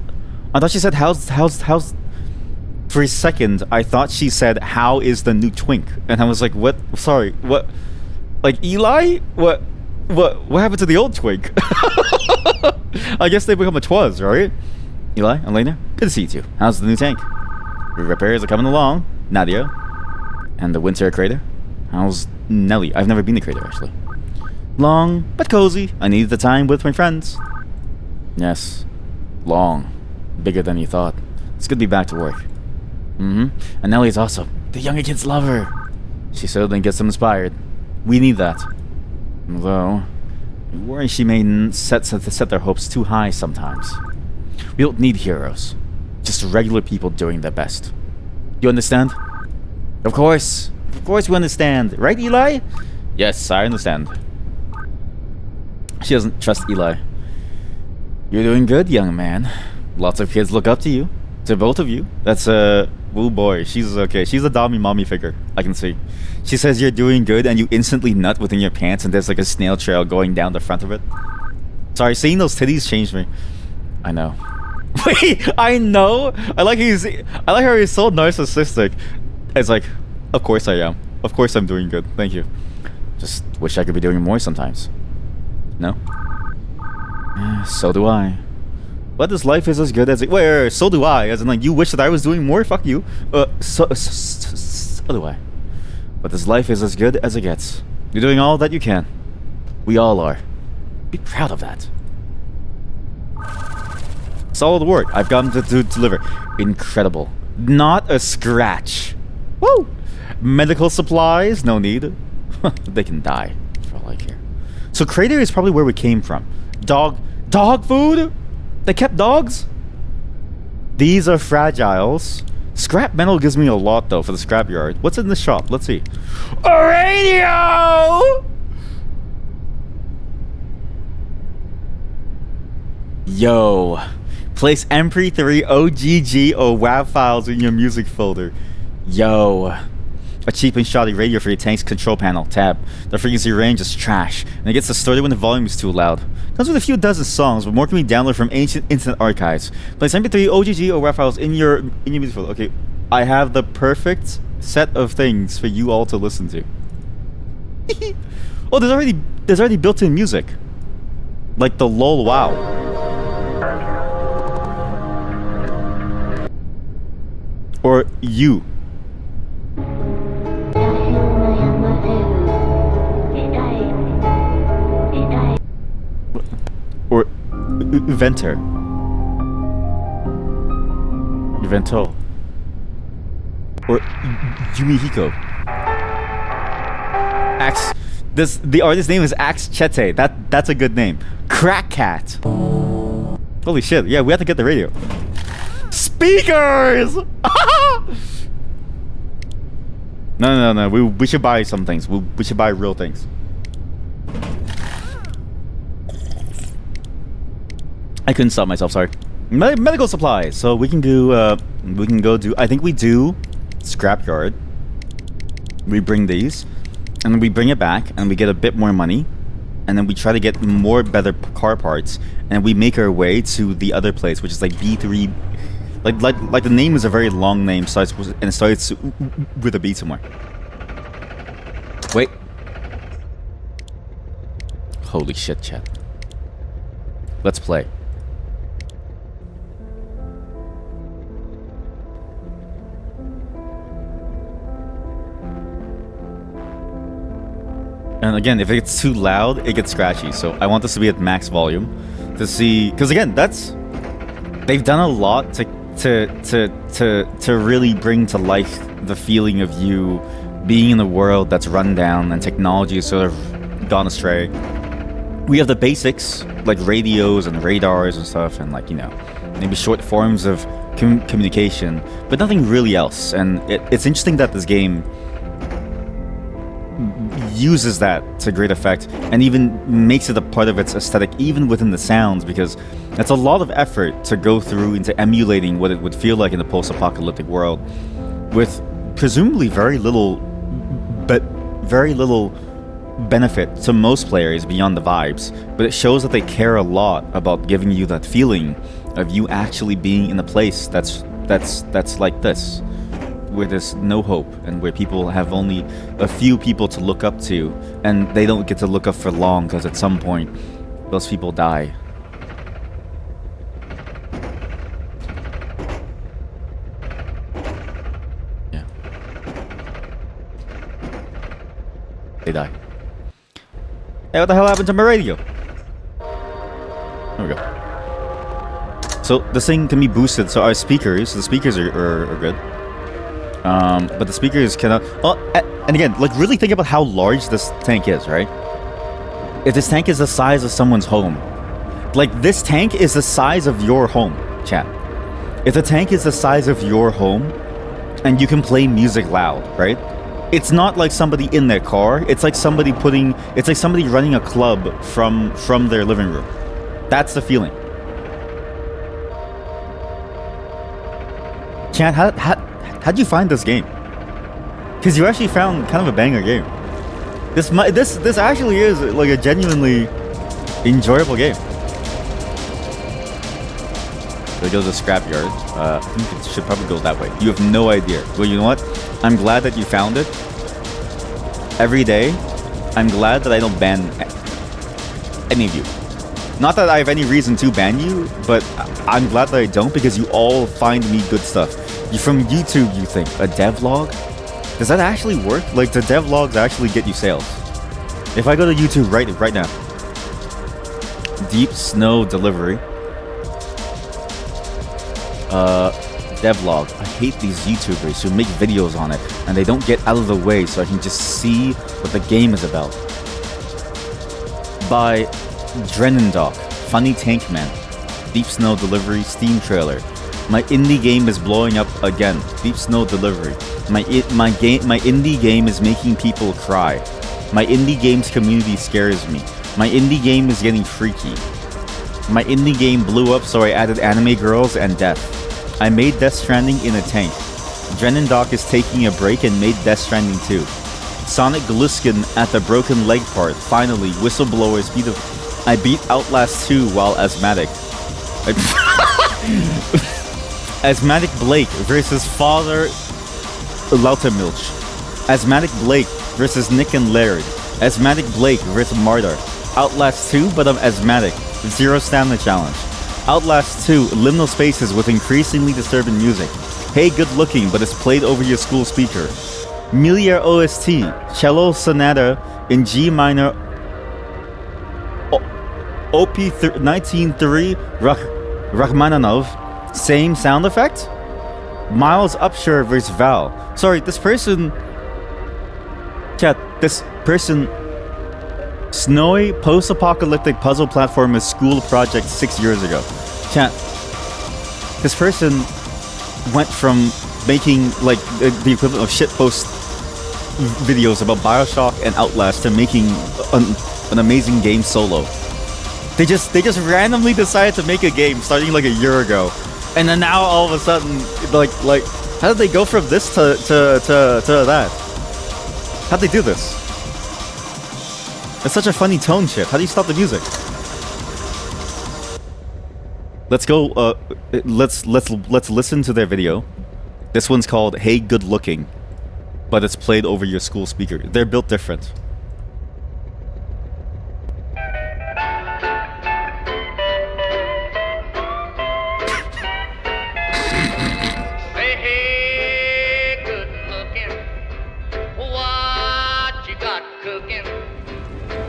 how's... For a second I thought she said how is the new twink? And I was like, what? Sorry, what? Like Eli? What happened to the old twink? I guess they become a twas, right? Eli, Elena, good to see you too. How's the new tank? Repairs are coming along. Nadia. And the winter crater. How's Nelly? I've never been to crater actually. Long but cozy. I needed the time with my friends. Yes. Long. Bigger than you thought. It's good to be back to work. And Nellie's awesome. The younger kids love her. She certainly gets them inspired. We need that. Although, I worry she may set their hopes too high sometimes. We don't need heroes. Just regular people doing their best. You understand? Of course. Of course we understand. Right, Eli? Yes, I understand. She doesn't trust Eli. You're doing good, young man. Lots of kids look up to you. To both of you. That's oh boy, she's okay. She's a dummy mommy figure, I can see. She says you're doing good and you instantly nut within your pants and there's like a snail trail going down the front of it. Sorry, seeing those titties changed me. I know. Wait, I know? I like how he's so narcissistic. It's like, of course I am. Of course I'm doing good. Thank you. Just wish I could be doing more sometimes. No? So do I. But this life is as good as it... Wait, so do I. As in, like, you wish that I was doing more? Fuck you. So do I. But this life is as good as it gets. You're doing all that you can. We all are. Be proud of that. Solid work. I've gotten to deliver. Incredible. Not a scratch. Woo! Medical supplies? No need. They can die, for all I care. So Crater is probably where we came from. Dog food? They kept dogs? These are fragiles. Scrap metal gives me a lot, though, for the scrapyard. What's in the shop? Let's see. A radio! Yo. Place MP3, OGG, or WAV files in your music folder. Yo. A cheap and shoddy radio for your tank's control panel. Tab. The frequency range is trash, and it gets distorted when the volume is too loud. Comes with a few dozen songs, but more can be downloaded from ancient internet archives. Place MP3, OGG, or WAV files in your music folder. Okay, I have the perfect set of things for you all to listen to. Oh, there's already built-in music, like the LOL WoW. Or you. Or Venter. Vento. Or Yumihiko. Axe. The artist's name is Axe Chete. That's a good name. Crack Cat. Holy shit! Yeah, we have to get the radio. Speakers. No. We should buy some things. We should buy real things. I couldn't stop myself. Sorry. Medical supplies. So we can do. We can go do. I think we do scrapyard. We bring these, and then we bring it back, and we get a bit more money, and then we try to get more better car parts, and we make our way to the other place, which is like B3. Like the name is a very long name, and it starts with a B somewhere. Wait. Holy shit, chat. Let's play. And again, if it gets too loud, it gets scratchy. So I want this to be at max volume to see, because again, they've done a lot to really bring to life the feeling of you being in a world that's run down and technology is sort of gone astray. We have the basics like radios and radars and stuff, and like, you know, maybe short forms of communication, but nothing really else. And it's interesting that this game uses that to great effect and even makes it a part of its aesthetic, even within the sounds, because that's a lot of effort to go through into emulating what it would feel like in a post-apocalyptic world, with presumably very little benefit to most players beyond the vibes. But it shows that they care a lot about giving you that feeling of you actually being in a place that's like this, where there's no hope and where people have only a few people to look up to, and they don't get to look up for long because at some point those people die. Yeah. They die. Hey, what the hell happened to my radio? There we go. So this thing can be boosted, so our speakers, the speakers are good. But the speakers cannot... Oh, and again, like, really think about how large this tank is, right? If this tank is the size of someone's home, like, this tank is the size of your home, chat. If the tank is the size of your home, and you can play music loud, right? It's not like somebody in their car. It's like somebody running a club from their living room. That's the feeling. Chat, how'd you find this game? Because you actually found kind of a banger game. This actually is like a genuinely enjoyable game. There goes the scrapyard. I think it should probably go that way. You have no idea. Well, you know what? I'm glad that you found it. Every day, I'm glad that I don't ban any of you. Not that I have any reason to ban you, but I'm glad that I don't, because you all find me good stuff. From YouTube, you think, a devlog? Does that actually work? Like, the devlogs actually get you sales? If I go to YouTube right now. Deep Snow Delivery. Devlog. I hate these YouTubers who make videos on it and they don't get out of the way so I can just see what the game is about. By Drenendok. Funny Tank Man. Deep Snow Delivery Steam trailer. My indie game is blowing up again. Deep Snow Delivery. My indie game is making people cry. My indie games community scares me. My indie game is getting freaky. My indie game blew up, so I added anime girls and death. I made Death Stranding in a tank. Drenendok is taking a break and made Death Stranding 2. Sonic Gluskin at the broken leg part. Finally, whistleblower speed of... I beat Outlast 2 while asthmatic. Asthmatic Blake versus Father Lautermilch. Asthmatic Blake versus Nick and Laird. Asthmatic Blake versus Martyr. Outlast 2, but I'm asthmatic. Zero stamina challenge. Outlast 2, liminal spaces with increasingly disturbing music. Hey, good looking, but it's played over your school speaker. Milia OST, cello sonata in G minor. OP 19.3 Rachmaninoff. Same sound effect? Miles Upshur versus Val. Sorry, this person... Chat, this person... Snowy post-apocalyptic puzzle platformer school project 6 years ago. Chat, this person went from making like the equivalent of shitpost videos about Bioshock and Outlast to making an amazing game solo. They just randomly decided to make a game starting like a year ago, and then now all of a sudden like how did they go from this to that? How'd they do this? It's such a funny tone shift. How do you stop the music? Let's go. Let's listen to their video. This one's called "Hey, Good Looking," but it's played over your school speaker. They're built different. Hey, good looking. What you got cooking?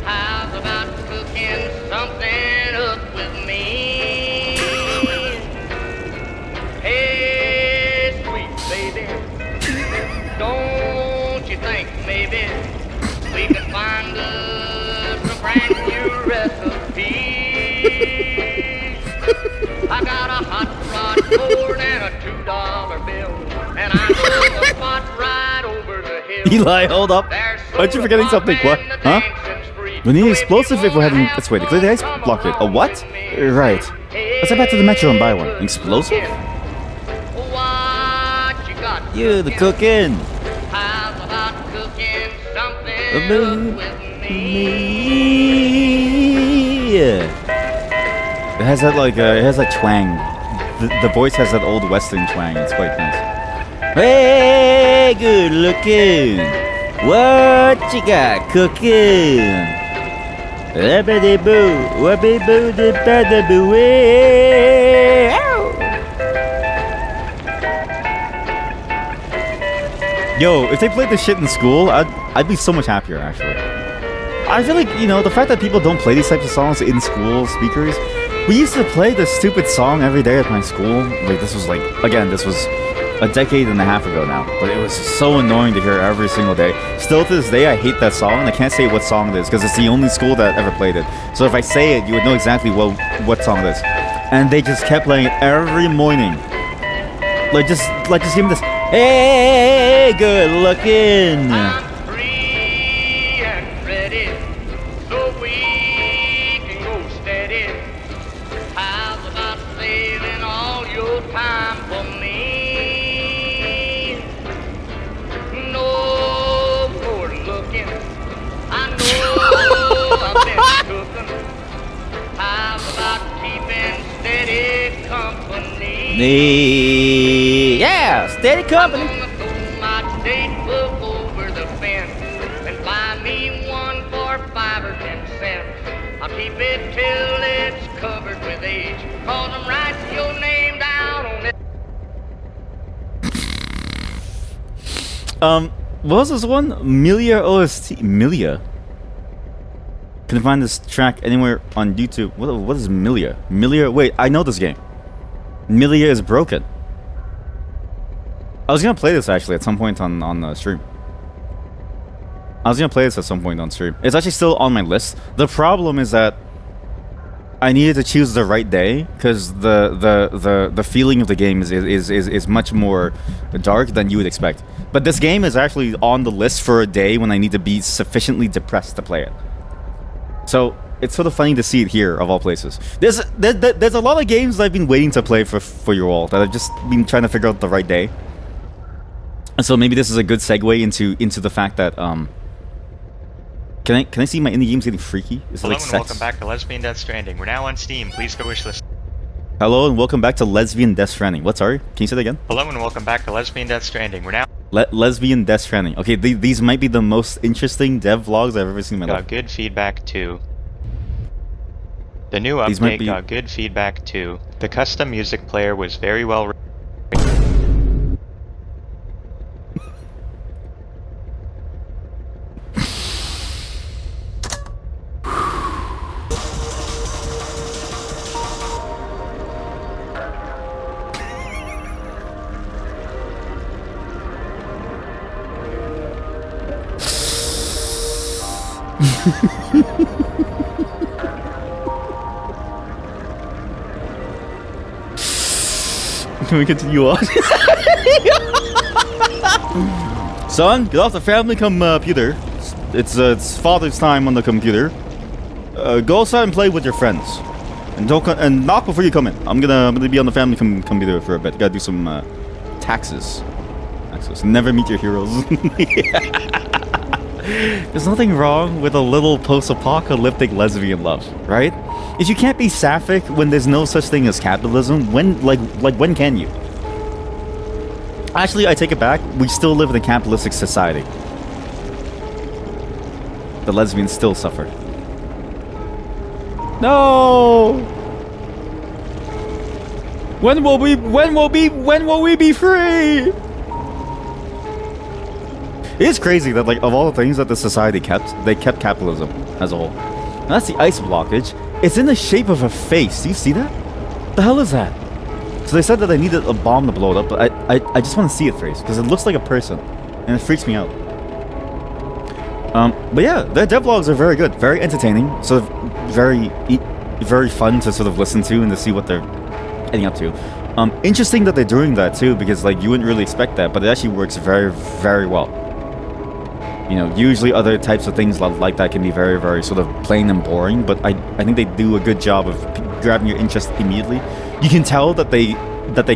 How's about cooking something up with me? Hey, sweet baby, don't you think maybe we can Eli, hold up. Aren't you forgetting something? What? Huh? We need explosive if we're heading this way to clear the ice blockade. A what? Right. Let's head back to the metro and buy one. Explosive? You, the cooking. How's about cooking something About with me? It has that like it has that twang. The voice has that old western twang. It's quite nice. Hey, good looking. What you got cooking? Boo, boo, boo, yo, if they played this shit in school, I'd be so much happier, actually. I feel like, you know, the fact that people don't play these types of songs in school speakers. We used to play this stupid song every day at my school. Like, this was like, again, this was a decade and a half ago now. But it was so annoying to hear every single day. Still to this day, I hate that song. And I can't say what song it is because it's the only school that ever played it. So if I say it, you would know exactly what song it is. And they just kept playing it every morning. Like, just give me this. Hey, good looking. I'm free and ready, so we can go steady. How's about saving all your time for me? No more looking. I know I've been cooking. How's about keeping steady company? Yeah, steady company. I'm gonna throw my date book over the fence and buy me one for 5 or 10 cents. I'll keep it till it's covered with age, 'cause I'm writing your name down on it. What was this one? Milia OST. Milia? Can you find this track anywhere on YouTube? What is Milia? Milia, wait, I know this game. Milia is broken. I was gonna play this actually at some point on the stream. It's actually still on my list. The problem is that I needed to choose the right day because the feeling of the game is much more dark than you would expect. But this game is actually on the list for a day when I need to be sufficiently depressed to play it. So it's sort of funny to see it here, of all places. There's a lot of games that I've been waiting to play for you all that I've just been trying to figure out the right day. And so maybe this is a good segue into the fact that can I see my indie games getting freaky? Is it Hello like and sex? welcome back to Lesbian Death Stranding. We're now on Steam. Please go wishlist. Hello and welcome back to Lesbian Death Stranding. What? Sorry? Can you say that again? Hello and welcome back to Lesbian Death Stranding. We're now Lesbian Death Stranding. Okay, these might be the most interesting dev vlogs I've ever seen in my life. got good feedback too. The new These might update be- got good feedback too. The custom music player was very well Can we continue on? Son, get off the family computer. It's father's time on the computer. Go outside and play with your friends, and and knock before you come in. I'm gonna be on the family computer for a bit. Gotta do some taxes. Never meet your heroes. There's nothing wrong with a little post-apocalyptic lesbian love, right? If you can't be sapphic when there's no such thing as capitalism, when when can you? Actually, I take it back. We still live in a capitalistic society. The lesbians still suffer. No. When will we be free? It is crazy that, like, of all the things that the society kept, they kept capitalism as a whole. And that's the ice blockage. It's in the shape of a face. Do you see that? What the hell is that? So they said that they needed a bomb to blow it up, but I just want to see it face because it looks like a person, and it freaks me out. But yeah, their devlogs are very good, very entertaining, sort of very fun to sort of listen to and to see what they're getting up to. Interesting that they're doing that too, because like you wouldn't really expect that, but it actually works very, very well. You know, usually other types of things like that can be very, very sort of plain and boring, but I think they do a good job of grabbing your interest immediately. You can tell that they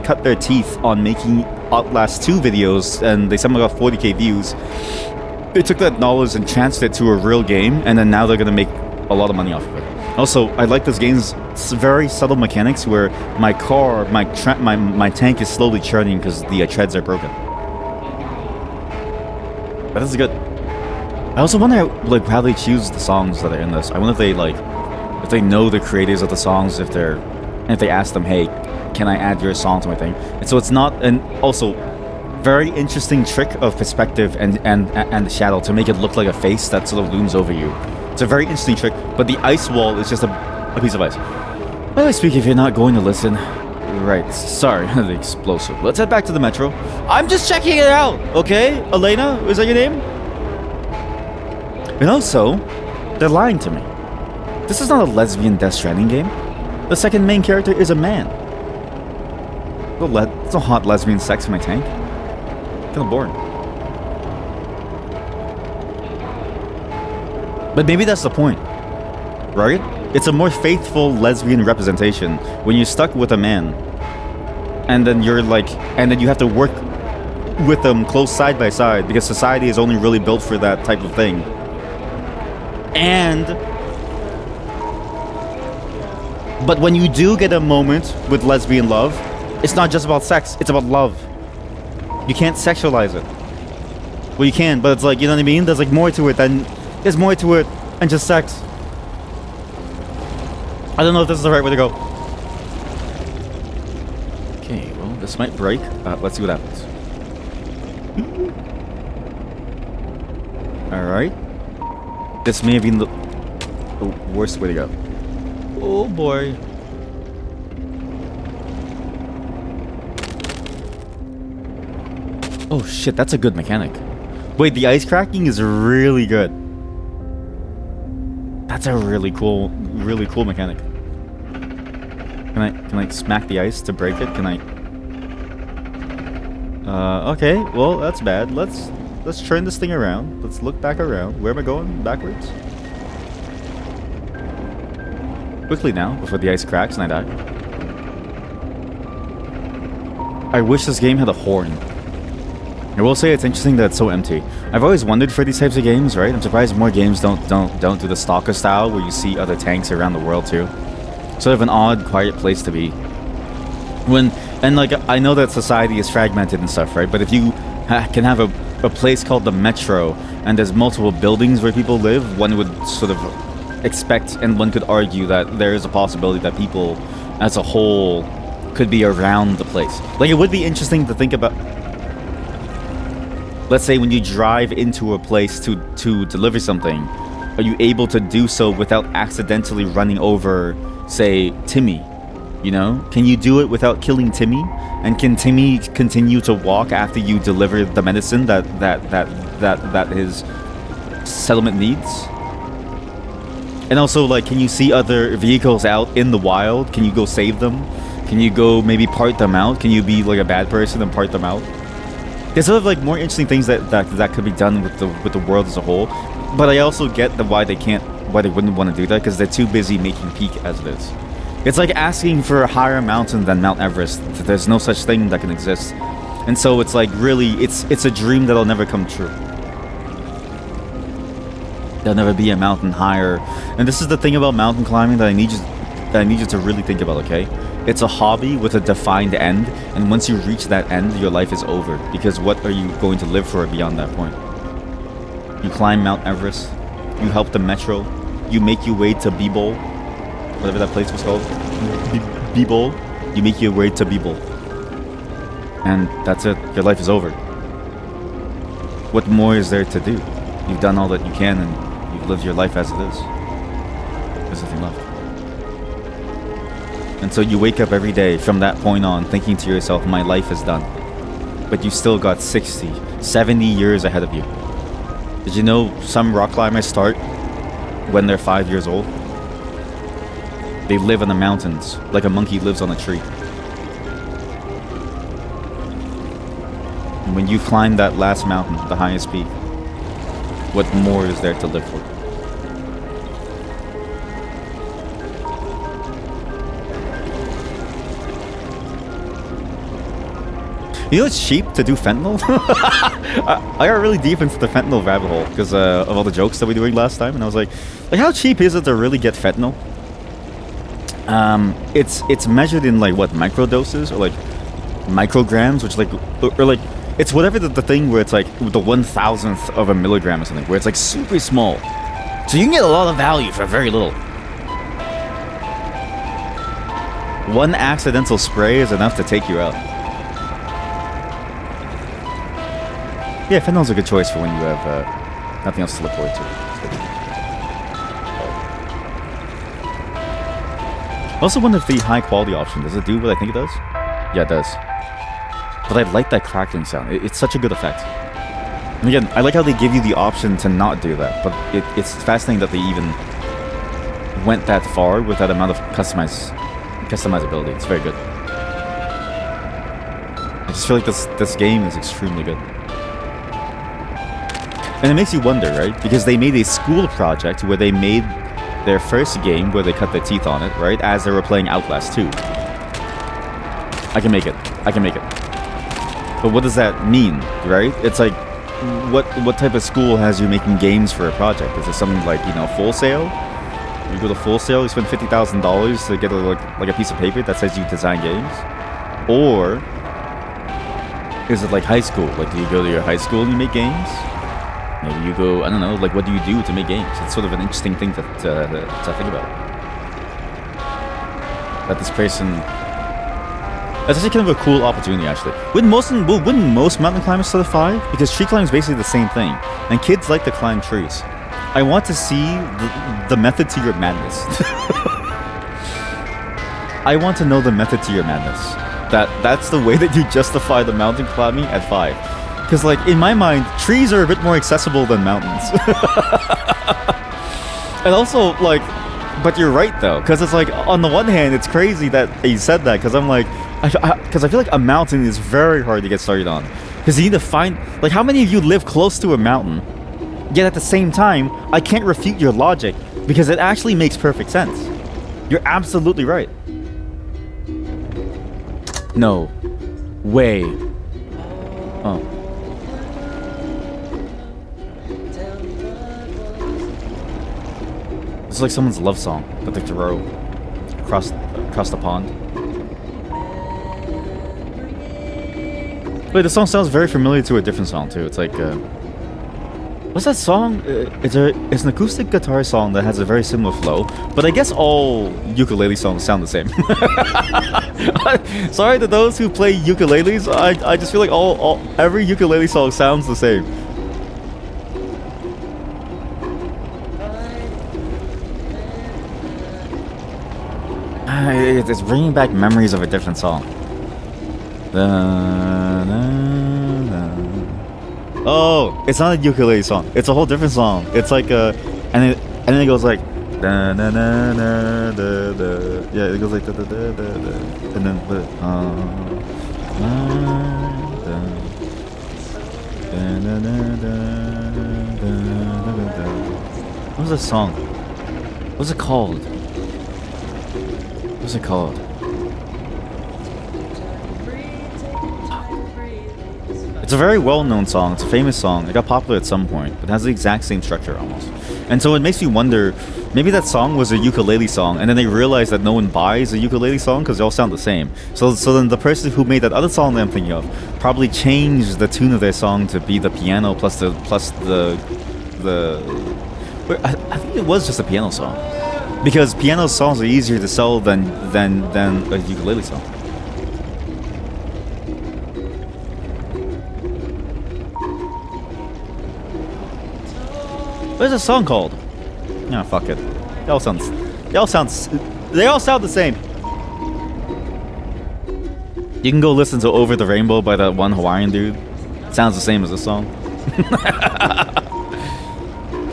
cut their teeth on making Outlast 2 videos, and they somehow got 40k views. They took that knowledge and transferred it to a real game, and then now they're gonna make a lot of money off of it. Also, I like this game's very subtle mechanics where my car, my tank is slowly churning because the treads are broken. That is good. I also wonder how they choose the songs that are in this. I wonder if they know the creators of the songs, if they ask them, hey, can I add your song to my thing? And so it's not, and also very interesting trick of perspective and the shadow to make it look like a face that sort of looms over you. It's a very interesting trick, but the ice wall is just a piece of ice. Well, I speak if you're not going to listen. Right, sorry, the explosive. Let's head back to the metro. I'm just checking it out, okay? Elena, is that your name? And also, they're lying to me. This is not a lesbian Death Stranding game. The second main character is a man. It's a hot lesbian sex in my tank. Kind of boring. But maybe that's the point, right? It's a more faithful lesbian representation when you're stuck with a man, and then you have to work with them close side by side because society is only really built for that type of thing. But when you do get a moment with lesbian love, it's not just about sex, it's about love. You can't sexualize it. Well, you can, but it's like, you know what I mean? There's more to it than just sex. I don't know if this is the right way to go. Okay, well, this might break. Let's see what happens. Alright. This may have been the worst way to go. Oh boy. Oh shit, that's a good mechanic. Wait, the ice cracking is really good. That's a really cool mechanic. Can I smack the ice to break it? Can I? Okay, well, that's bad. Let's turn this thing around. Let's look back around. Where am I going? Backwards? Quickly now, before the ice cracks and I die. I wish this game had a horn. I will say it's interesting that it's so empty. I've always wondered for these types of games, right? I'm surprised more games don't do the stalker style where you see other tanks around the world too. Sort of an odd, quiet place to be. I know that society is fragmented and stuff, right? But if you can have a place called the Metro and there's multiple buildings where people live, one would sort of expect and one could argue that there is a possibility that people as a whole could be around the place. Like, it would be interesting to think about. Let's say when you drive into a place to deliver something, are you able to do so without accidentally running over, say, Timmy? You know? Can you do it without killing Timmy? And can Timmy continue to walk after you deliver the medicine that his settlement needs? And also, can you see other vehicles out in the wild? Can you go save them? Can you go maybe part them out? Can you be a bad person and part them out? There's sort of more interesting things that could be done with the world as a whole, but I also get why they wouldn't want to do that because they're too busy making peak as it is. It's like asking for a higher mountain than Mount Everest. There's no such thing that can exist, and so it's really it's a dream that'll never come true. There'll never be a mountain higher, and this is the thing about mountain climbing that I need you to really think about. Okay. It's a hobby with a defined end, and once you reach that end, your life is over, because what are you going to live for beyond that point? You climb Mount Everest, you help the Metro, you make your way to B-Bowl, whatever that place was called, B-Bowl, you make your way to B-Bowl, and that's it, your life is over. What more is there to do? You've done all that you can, and you've lived your life as it is. There's nothing left. And so you wake up every day from that point on thinking to yourself, my life is done. But you still got 60, 70 years ahead of you. Did you know some rock climbers start when they're 5 years old? They live in the mountains like a monkey lives on a tree. And when you climb that last mountain, the highest peak, what more is there to live for? You know it's cheap to do fentanyl? I got really deep into the fentanyl rabbit hole because of all the jokes that we were doing last time, and I was like, how cheap is it to really get fentanyl? It's measured in like what, micro doses or like micrograms, which like or like it's whatever the thing where it's like the 1,000th of a milligram or something, where it's like super small, so you can get a lot of value for very little. One accidental spray is enough to take you out. Yeah, fentanyl's a good choice for when you have nothing else to look forward to. I also wonder if the high quality option, does it do what I think it does? Yeah, it does. But I like that crackling sound. It's such a good effect. And again, I like how they give you the option to not do that, but it's fascinating that they even went that far with that amount of customizability. It's very good. I just feel like this game is extremely good. And it makes you wonder, right? Because they made a school project where they made their first game where they cut their teeth on it, right? As they were playing Outlast 2. I can make it. I can make it. But what does that mean, right? It's like, what type of school has you making games for a project? Is it something like, you know, Full Sail? You go to Full Sail, you spend $50,000 to get like a piece of paper that says you design games? Or is it like high school? Like, do you go to your high school and you make games? Maybe you go, I don't know, like what do you do to make games? It's sort of an interesting thing to think about. That this person... That's actually kind of a cool opportunity, actually. Wouldn't most mountain climbers start at 5? Because tree climbing is basically the same thing. And kids like to climb trees. I want to see the method to your madness. I want to know the method to your madness. That's the way that you justify the mountain climbing at 5. Because, like, in my mind, trees are a bit more accessible than mountains. And also, like, but you're right, though. Because it's like, on the one hand, it's crazy that you said that. Because I'm like, because I feel like a mountain is very hard to get started on. Because you need to find, like, how many of you live close to a mountain? Yet at the same time, I can't refute your logic. Because it actually makes perfect sense. You're absolutely right. No. Way. Oh. It's like someone's love song that they throw across the pond. Wait, the song sounds very familiar to a different song too. It's like, what's that song? It's an acoustic guitar song that has a very similar flow, but I guess all ukulele songs sound the same. Sorry to those who play ukuleles. I just feel like every ukulele song sounds the same. It's bringing back memories of a different song. Oh, it's not a ukulele song. It's a whole different song. It's like and then it goes like yeah, it goes like and then what was that song? What's it called? What's it called? It's a very well-known song. It's a famous song. It got popular at some point, but it has the exact same structure almost. And so it makes me wonder, maybe that song was a ukulele song, and then they realized that no one buys a ukulele song because they all sound the same. So then the person who made that other song that I'm thinking of probably changed the tune of their song to be the piano plus the I think it was just a piano song. Because piano songs are easier to sell than a ukulele song. What is this song called? Nah, fuck it. They all sound the same. You can go listen to Over the Rainbow by that one Hawaiian dude. It sounds the same as this song.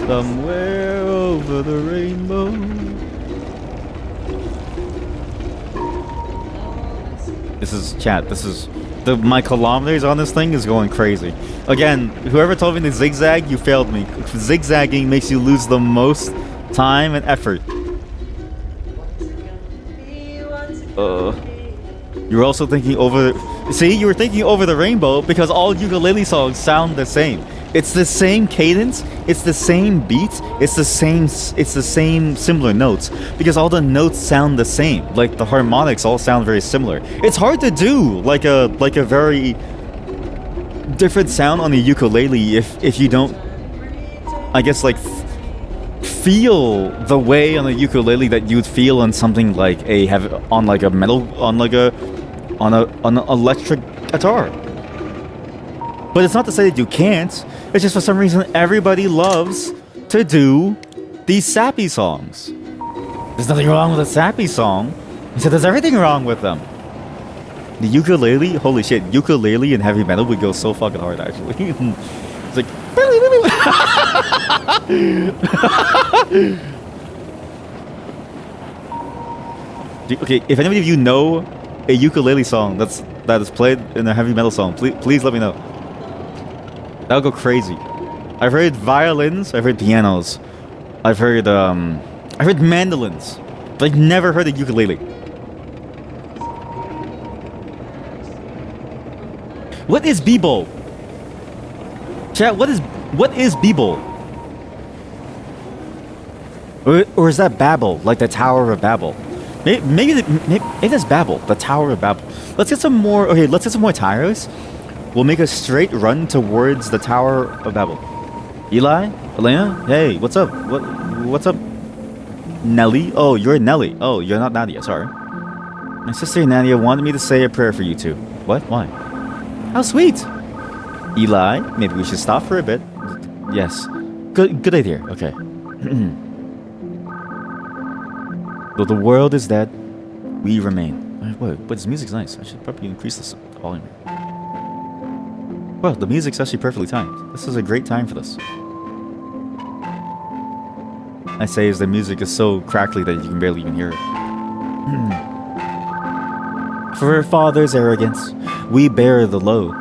Somewhere over the rainbow. This is chat. This is My kilometers on this thing is going crazy. Again, whoever told me to zigzag, you failed me. Zigzagging makes you lose the most time and effort. You're also thinking over... See, you were thinking over the rainbow because all ukulele songs sound the same. It's the same cadence, it's the same beat, it's the same similar notes because all the notes sound the same. Like the harmonics all sound very similar. It's hard to do like a very different sound on the ukulele if you don't, I guess, like feel the way on a ukulele that you'd feel on something like on an electric guitar. But it's not to say that you can't. It's just for some reason everybody loves to do these sappy songs. There's nothing wrong with a sappy song. He said there's everything wrong with them. The ukulele, holy shit, ukulele and heavy metal would go so fucking hard actually. It's like... Okay, if any of you know a ukulele song that is played in a heavy metal song, please let me know. That'll go crazy. I've heard violins, I've heard pianos, I've heard mandolins, but I've never heard a ukulele. What is b-bowl? Chat, what is b-bowl? Or is that Babel, like the Tower of Babel? Maybe that's Babel, the Tower of Babel. Let's get some more. Okay, let's get some more tires. We'll make a straight run towards the Tower of Babel. Eli? Elena? Hey, what's up? What's up? Nelly? Oh, you're Nelly. Oh, you're not Nadia, sorry. My sister Nadia wanted me to say a prayer for you two. What? Why? How sweet! Eli, maybe we should stop for a bit. Yes. Good idea. Okay. Though the world is dead, we remain. Wait, but this music's nice. I should probably increase this volume. Well, the music's actually perfectly timed. This is a great time for this. I say as the music is so crackly that you can barely even hear it. For our father's arrogance, we bear the load,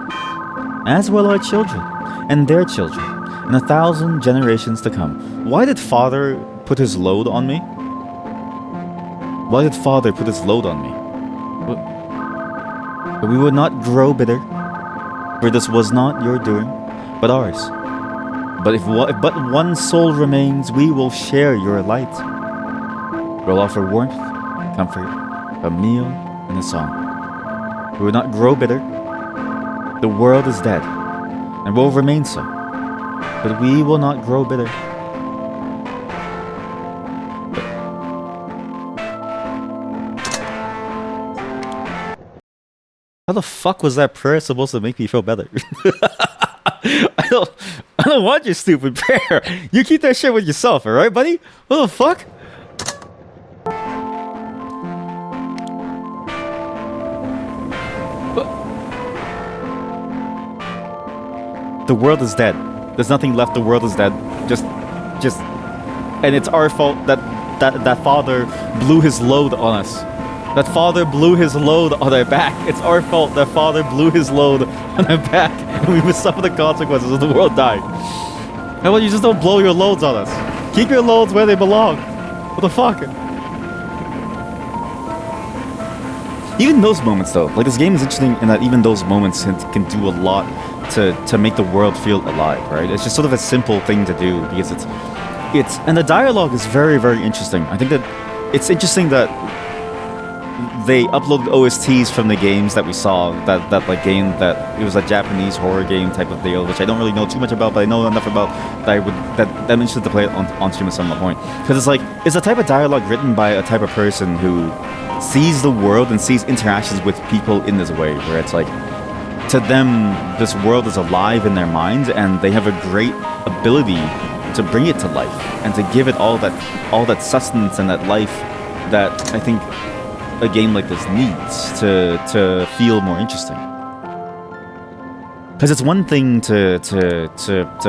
as will our children, and their children, and 1,000 generations to come. Why did father put his load on me? Why did father put his load on me? But we would not grow bitter, for this was not your doing, but ours. But if but one soul remains, we will share your light. We'll offer warmth, comfort, a meal, and a song. We will not grow bitter. The world is dead, and will remain so. But we will not grow bitter. How the fuck was that prayer supposed to make me feel better? I don't want your stupid prayer. You keep that shit with yourself, alright, buddy? What the fuck? The world is dead. There's nothing left. The world is dead. Just, and it's our fault that father blew his load on us. That father blew his load on our back. It's our fault that father blew his load on our back, and we must suffer the consequences of the world dying. How about you just don't blow your loads on us? Keep your loads where they belong. What the fuck? Even those moments, though, like this game is interesting in that even those moments can do a lot to make the world feel alive, right? It's just sort of a simple thing to do because it's and the dialogue is very, very interesting. I think that it's interesting that they uploaded OSTs from the games that we saw, that like game that it was a Japanese horror game type of deal, which I don't really know too much about, but I know enough about that I'm interested to play it on stream at some point. Because it's a type of dialogue written by a type of person who sees the world and sees interactions with people in this way, where it's like, to them, this world is alive in their minds, and they have a great ability to bring it to life and to give it all that sustenance and that life that I think a game like this needs to feel more interesting. Because it's one thing to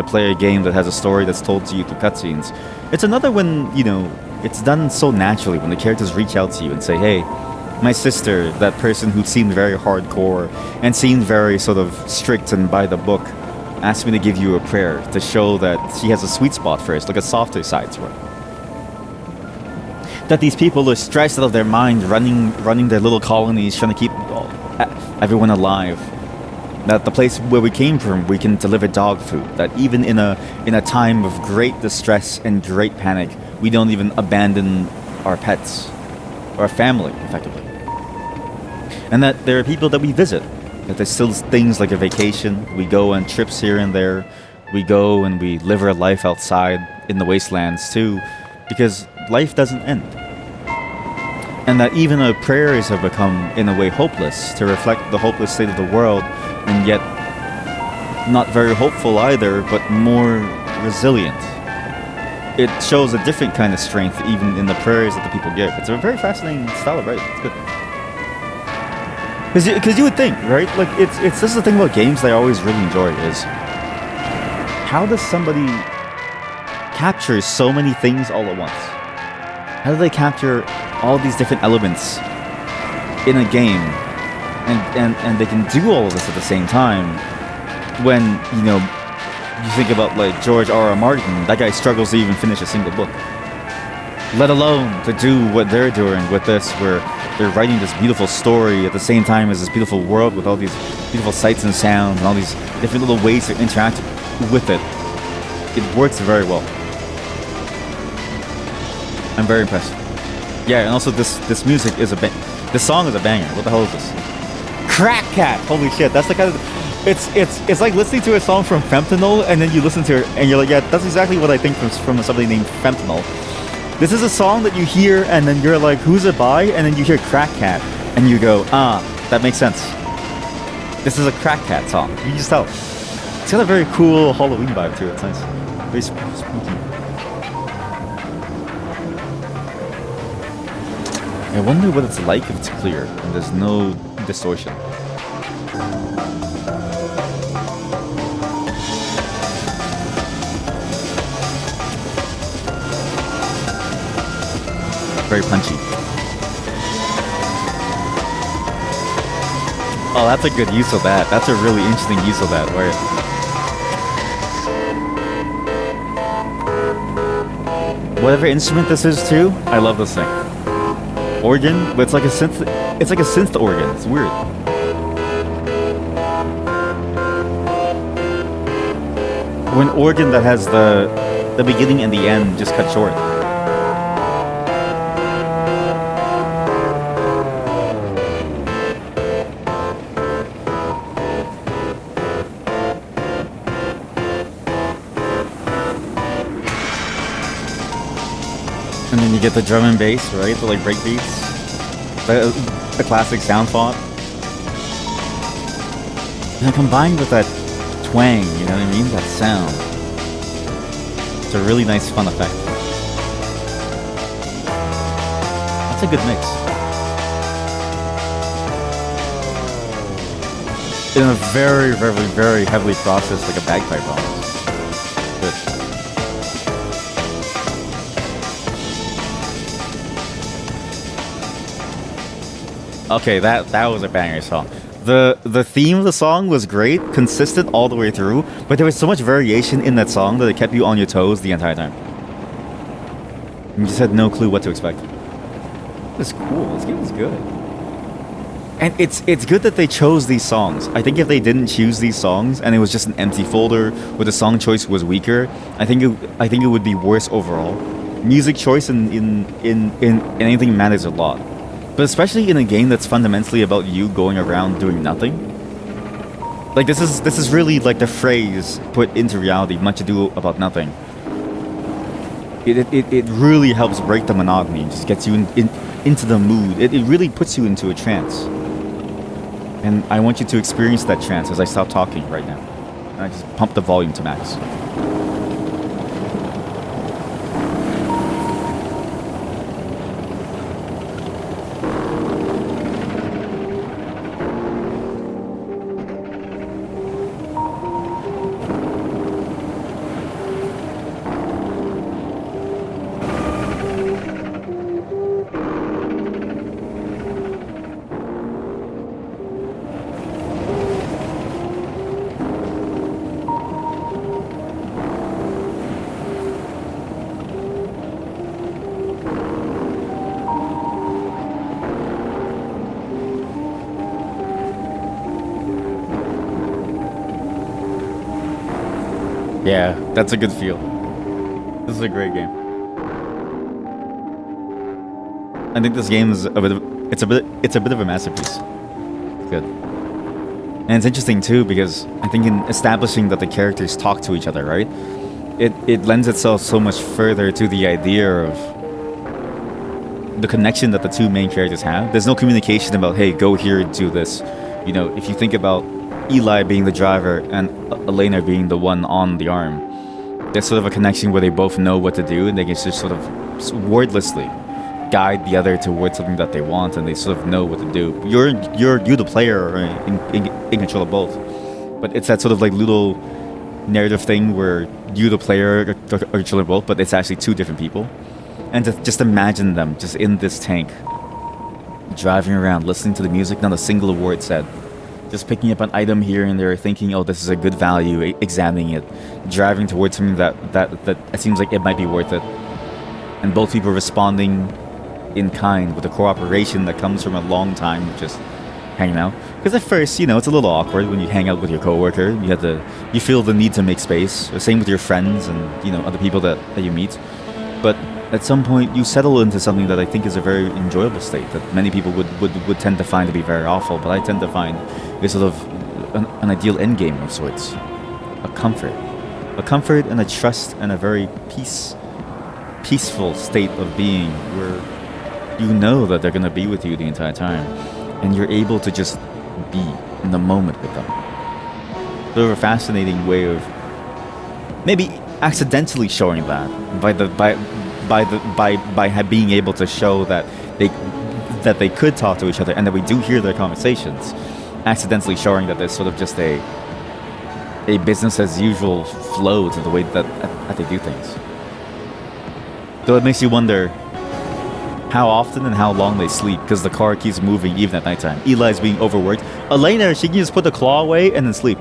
play a game that has a story that's told to you through cutscenes. It's another when, you know, it's done so naturally, when the characters reach out to you and say, hey, My sister, that person who seemed very hardcore and seemed very sort of strict and by the book, asked me to give you a prayer to show that she has a sweet spot for us, like a softer side to her. That these people are stressed out of their mind, running their little colonies, trying to keep everyone alive. That the place where we came from, we can deliver dog food. That even in a time of great distress and great panic, we don't even abandon our pets, our family, effectively. And that there are people that we visit. That there's still things like a vacation. We go on trips here and there. We go and we live our life outside in the wastelands too, because life doesn't end. And that even our prayers have become, in a way, hopeless, to reflect the hopeless state of the world, and yet not very hopeful either, but more resilient. It shows a different kind of strength even in the prayers that the people give. It's a very fascinating style of writing. It's good. Because you would think, right? Like, it's this is the thing about games that I always really enjoy is how does somebody capture so many things all at once? How do they capture all these different elements in a game, and they can do all of this at the same time? When, you know, you think about like George R.R. Martin, that guy struggles to even finish a single book, let alone to do what they're doing with this, where they're writing this beautiful story at the same time as this beautiful world with all these beautiful sights and sounds and all these different little ways to interact with it. It works very well. I'm very impressed. Yeah, and also this music is this song is a banger. What the hell is this? Crack Cat! Holy shit, that's the kind of... It's like listening to a song from Fentanyl, and then you listen to it, and you're like, yeah, that's exactly what I think from somebody named Fentanyl. This is a song that you hear, and then you're like, who's it by? And then you hear Crack Cat, and you go, that makes sense. This is a Crack Cat song. You can just tell. It's got a very cool Halloween vibe to it. It's nice. Very spooky. I wonder what it's like if it's clear and there's no distortion. Very punchy. Oh, that's a good use of that. That's a really interesting use of that word. Whatever instrument this is too, I love this thing. Organ, but it's like a synth. It's like a synth organ. It's weird. Or an organ that has the beginning and the end just cut short. And then you get the drum and bass, right? The like break beats. The classic sound font. And then combined with that twang, you know what I mean? That sound. It's a really nice fun effect. That's a good mix. In a very, very, very heavily processed, like a bagpipe almost. Good. Okay, that was a banger song. The theme of the song was great, consistent all the way through, but there was so much variation in that song that it kept you on your toes the entire time. You just had no clue what to expect. It was cool. This game was good. And it's good that they chose these songs. I think if they didn't choose these songs and it was just an empty folder where the song choice was weaker, I think it would be worse overall. Music choice in anything matters a lot. But especially in a game that's fundamentally about you going around doing nothing. Like this is really like the phrase put into reality, much ado about nothing. It really helps break the monotony, just gets you into the mood. It really puts you into a trance. And I want you to experience that trance as I stop talking right now. And I just pump the volume to max. Yeah, that's a good feel. This is a great game. I think this game is it's a bit of a masterpiece. It's good. And it's interesting too because I think in establishing that the characters talk to each other, right? It lends itself so much further to the idea of the connection that the two main characters have. There's no communication about, hey, go here and do this. You know, if you think about Eli being the driver and Elena being the one on the arm, there's sort of a connection where they both know what to do and they can just sort of wordlessly guide the other towards something that they want, and they sort of know what to do. You the player are in control of both, but it's that sort of like little narrative thing where you the player are controlling both, but it's actually two different people. And to just imagine them just in this tank, driving around, listening to the music, not a single word said. Just picking up an item here and there, thinking, oh, this is a good value, examining it, driving towards something that it seems like it might be worth it. And both people responding in kind with the cooperation that comes from a long time of just hanging out. Because at first, you know, it's a little awkward when you hang out with your coworker. You feel the need to make space. The same with your friends and, you know, other people that you meet. But at some point, you settle into something that I think is a very enjoyable state that many people would tend to find to be very awful, but I tend to find is sort of an ideal endgame of sorts. A comfort and a trust and a very peaceful state of being where you know that they're going to be with you the entire time, and you're able to just be in the moment with them. Sort of a fascinating way of maybe accidentally showing that by being able to show that they could talk to each other and that we do hear their conversations, accidentally showing that there's sort of just a business as usual flow to the way that they do things. So it makes you wonder how often and how long they sleep, because the car keeps moving even at nighttime. Eli's being overworked. Elena, she can just put the claw away and then sleep.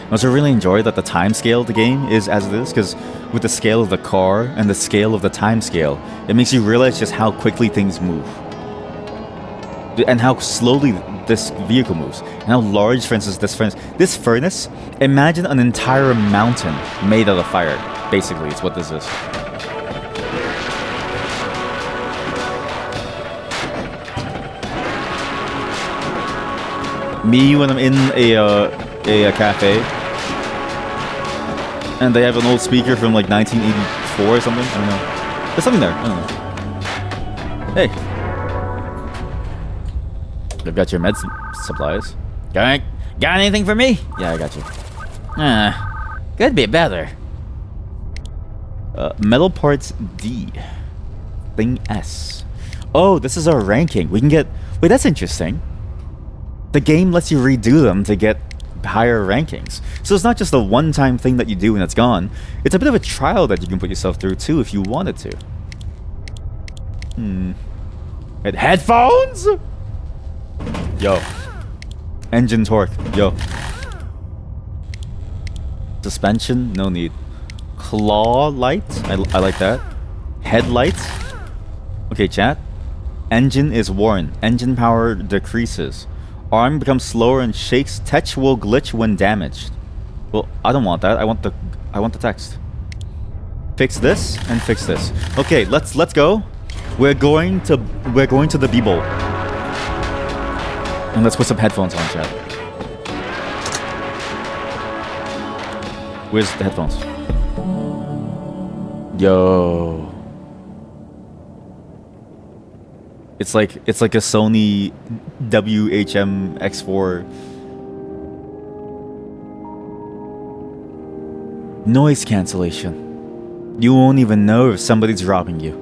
I also really enjoy that the time scale of the game is as it is, because with the scale of the car and the scale of the time scale, it makes you realize just how quickly things move. And how slowly this vehicle moves. And how large, for instance, this furnace, imagine an entire mountain made out of fire. Basically, it's what this is. Me when I'm in a cafe and they have an old speaker from like 1984 or something. I don't know. There's something there. I don't know. Hey, they've got your med supplies. Got anything for me? Yeah, I got you. Could be better. Metal parts D. Thing S. Oh, this is our ranking. We can get. Wait, that's interesting. The game lets you redo them to get higher rankings. So it's not just a one-time thing that you do and it's gone. It's a bit of a trial that you can put yourself through too if you wanted to. And headphones? Yo. Engine torque. Yo. Suspension? No need. Claw lights? I like that. Headlights? Okay, chat. Engine is worn. Engine power decreases. Arm becomes slower and shakes. Tech will glitch when damaged. Well, I don't want that. I want the text. Fix this and fix this. Okay, let's go. We're going to the B-Bowl. And let's put some headphones on, chat. Where's the headphones? Yo. It's like a Sony WHM X4. Noise cancellation. You won't even know if somebody's robbing you.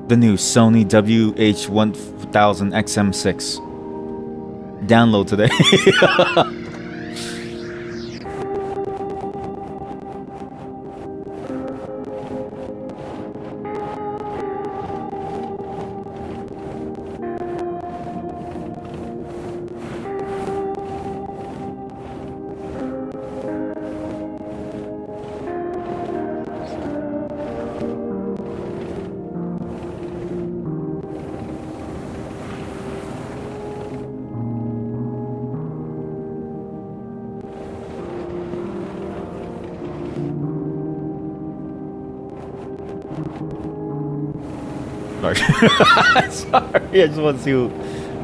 The new Sony WH-1000 XM6. Download today. dark. Sorry, I just want to see. I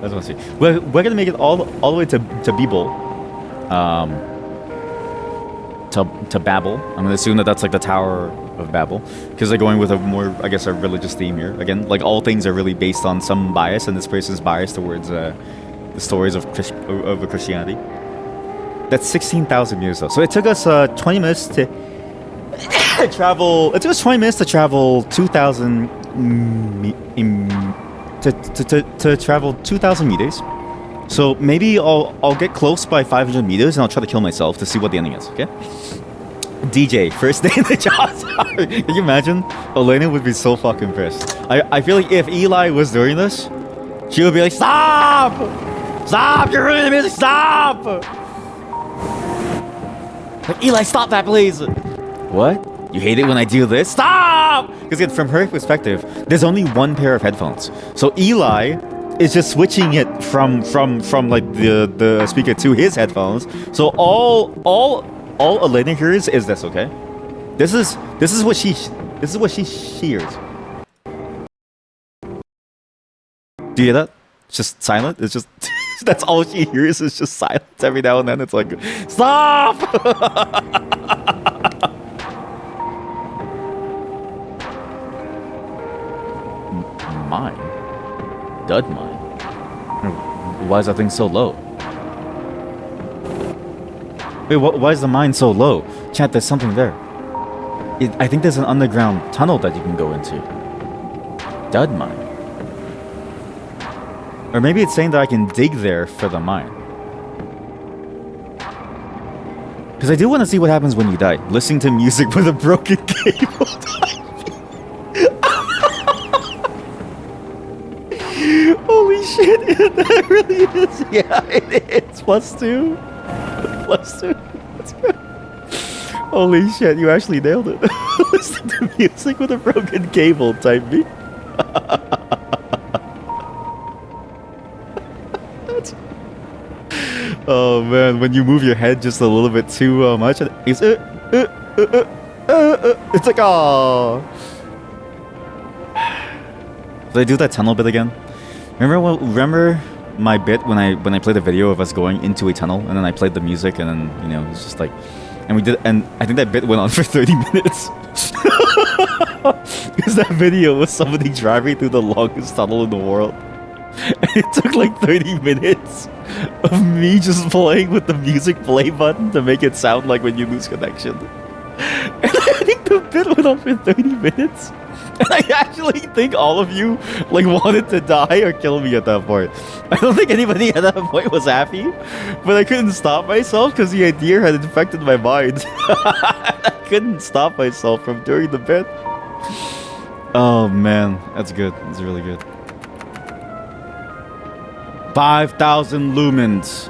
just want to see. We're gonna make it all the way to Beeble. To Babel. I'm gonna assume that that's like the Tower of Babel, because they're going with a more, I guess, a religious theme here. Again, like all things are really based on some bias, and this person's bias towards the stories of Christianity. That's 16,000 years though. So it took us 20 minutes to travel. It took us 20 minutes to travel 2,000 to travel 2,000 meters. So maybe I'll get close by 500 meters and I'll try to kill myself to see what the ending is. Okay. DJ, first day in the job. Sorry. Can you imagine? Elena would be so fucking pissed. I feel like if Eli was doing this, she would be like, "Stop! Stop! You're ruining the music! Stop!" Like, Eli, stop that, please. What? You hate it when I do this? Stop! Because from her perspective, there's only one pair of headphones. So Eli is just switching it from like the speaker to his headphones. So all Elena hears is this, okay? This is what she hears. Do you hear that? It's just silent. It's just that's all she hears is just silence every now and then. It's like, stop! Mine? Dud mine? Why is that thing so low? Wait, why is the mine so low? Chat, there's something there. I think there's an underground tunnel that you can go into. Dud mine. Or maybe it's saying that I can dig there for the mine. Because I do want to see what happens when you die. Listening to music with a broken cable. Holy shit, that really is. Yeah, it's +2. +2. Let's go. Holy shit, you actually nailed it. Listen to music with a broken cable, type me. Oh man, when you move your head just a little bit too much, it's like, oh. Did I do that tunnel bit again? Remember my bit when I played the video of us going into a tunnel, and then I played the music, and then, you know, it's just like, and we did, and I think that bit went on for 30 minutes. Because that video was somebody driving through the longest tunnel in the world. And it took like 30 minutes of me just playing with the music play button to make it sound like when you lose connection. And I think the bit went on for 30 minutes. And I actually think all of you like wanted to die or kill me at that point. I don't think anybody at that point was happy, but I couldn't stop myself because the idea had infected my mind. I couldn't stop myself from doing the bit. Oh man, that's good. That's really good. 5,000 lumens.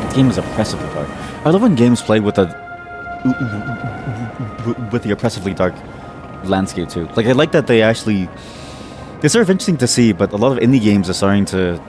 This game is oppressively dark. I love when games play with the oppressively dark landscape too. Like, I like that they actually, it's sort of interesting to see, but a lot of indie games are starting to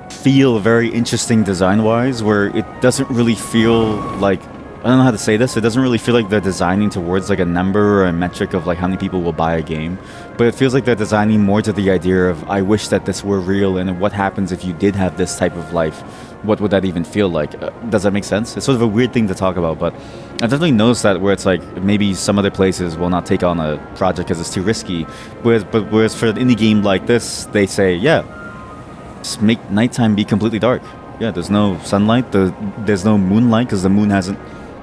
feel very interesting design-wise, where it doesn't really feel like, I don't know how to say this, it doesn't really feel like they're designing towards like a number or a metric of like how many people will buy a game, but it feels like they're designing more to the idea of, I wish that this were real, and what happens if you did have this type of life? What would that even feel like? Does that make sense? It's sort of a weird thing to talk about, but I've definitely noticed that where it's like, maybe some other places will not take on a project because it's too risky, whereas for an indie game like this, they say, yeah, just make nighttime be completely dark. Yeah, there's no sunlight, there's no moonlight because the moon hasn't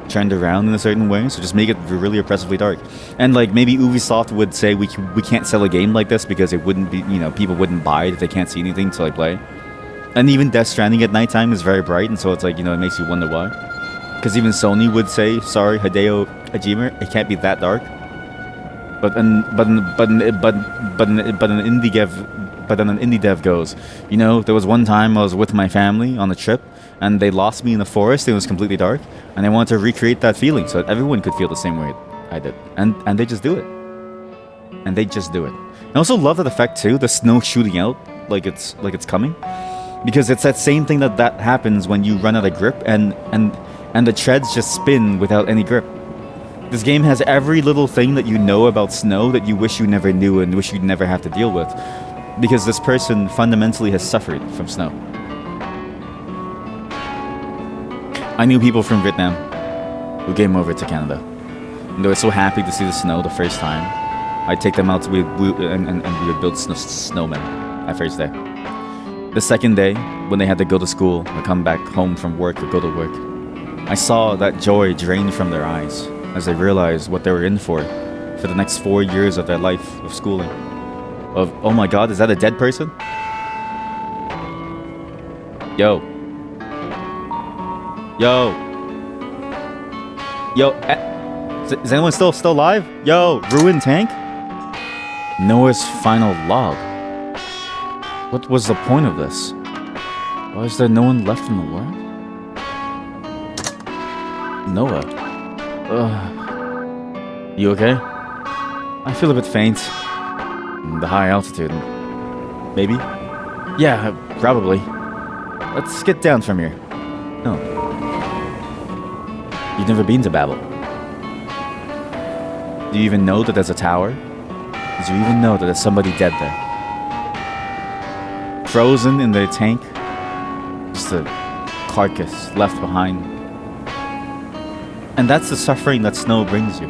turned around in a certain way, so just make it really oppressively dark. And like, maybe Ubisoft would say we can't sell a game like this because it wouldn't be, you know, people wouldn't buy it if they can't see anything to like play. And even Death Stranding at nighttime is very bright, and so it's like, you know, it makes you wonder why. Because even Sony would say, sorry, Hideo Kojima, it can't be that dark. But an indie dev goes, you know, there was one time I was with my family on a trip, and they lost me in the forest. It was completely dark, and I wanted to recreate that feeling so that everyone could feel the same way I did. And they just do it. And they just do it. I also love that effect too, the snow shooting out like it's coming. Because it's that same thing that happens when you run out of grip and the treads just spin without any grip. This game has every little thing that you know about snow that you wish you never knew and wish you'd never have to deal with. Because this person fundamentally has suffered from snow. I knew people from Vietnam who came over to Canada. And they were so happy to see the snow the first time. I'd take them out and we would build snowmen that first day. The second day, when they had to go to school or come back home from work or go to work, I saw that joy drain from their eyes as they realized what they were in for the next 4 years of their life of schooling. Of, oh my god, is that a dead person? Yo. Is anyone still alive? Yo, ruined tank? Noah's final log. What was the point of this? Why is there no one left in the world? Noah. You okay? I feel a bit faint. The high altitude. Maybe? Yeah, probably. Let's get down from here. No. You've never been to Babel. Do you even know that there's a tower? Did you even know that there's somebody dead there? Frozen in their tank? Just a carcass left behind. And that's the suffering that snow brings you.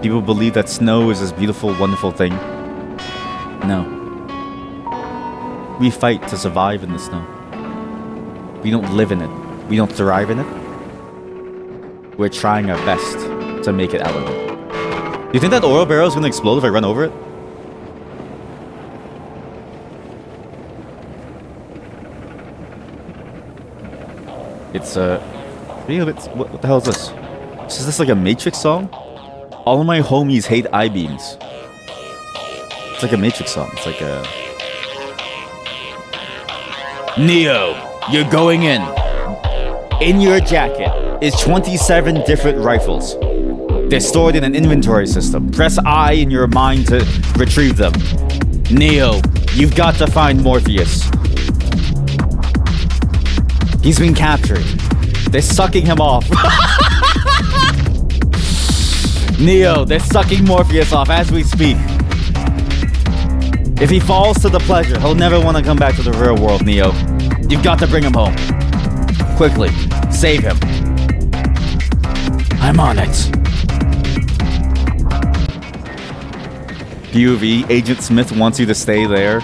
People believe that snow is this beautiful, wonderful thing. No. We fight to survive in the snow. We don't live in it. We don't thrive in it. We're trying our best to make it out of it. Do you think that oil barrel is going to explode if I run over it? It's what the hell is this? Is this like a Matrix song? All of my homies hate I-beams. It's like a Matrix song. It's like a... Neo, you're going in. In your jacket is 27 different rifles. They're stored in an inventory system. Press I in your mind to retrieve them. Neo, you've got to find Morpheus. He's been captured. They're sucking him off. Neo, they're sucking Morpheus off as we speak. If he falls to the pleasure, he'll never want to come back to the real world, Neo. You've got to bring him home. Quickly, save him. I'm on it. POV, Agent Smith wants you to stay there,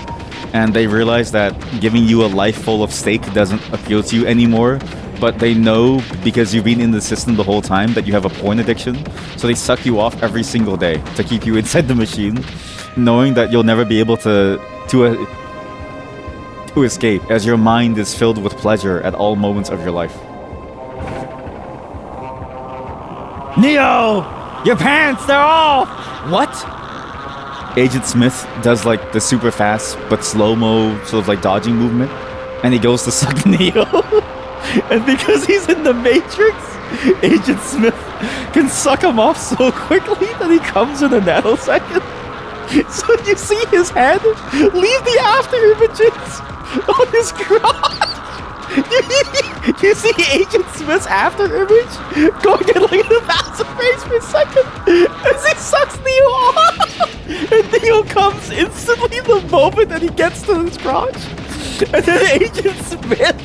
and they realize that giving you a life full of steak doesn't appeal to you anymore, but they know, because you've been in the system the whole time, that you have a porn addiction, so they suck you off every single day to keep you inside the machine, knowing that you'll never be able to escape, as your mind is filled with pleasure at all moments of your life. Neo! Your pants, they're off! What? Agent Smith does like the super fast but slow-mo sort of like dodging movement, and he goes to suck Neo. And because he's in the Matrix, Agent Smith can suck him off so quickly that he comes in a nanosecond. So you see his head leave the after images on his crotch. You see Agent Smith's after image going at like 1,000 frames per second as he sucks Neo off. And Neo comes instantly the moment that he gets to his crotch. And then Agent Smith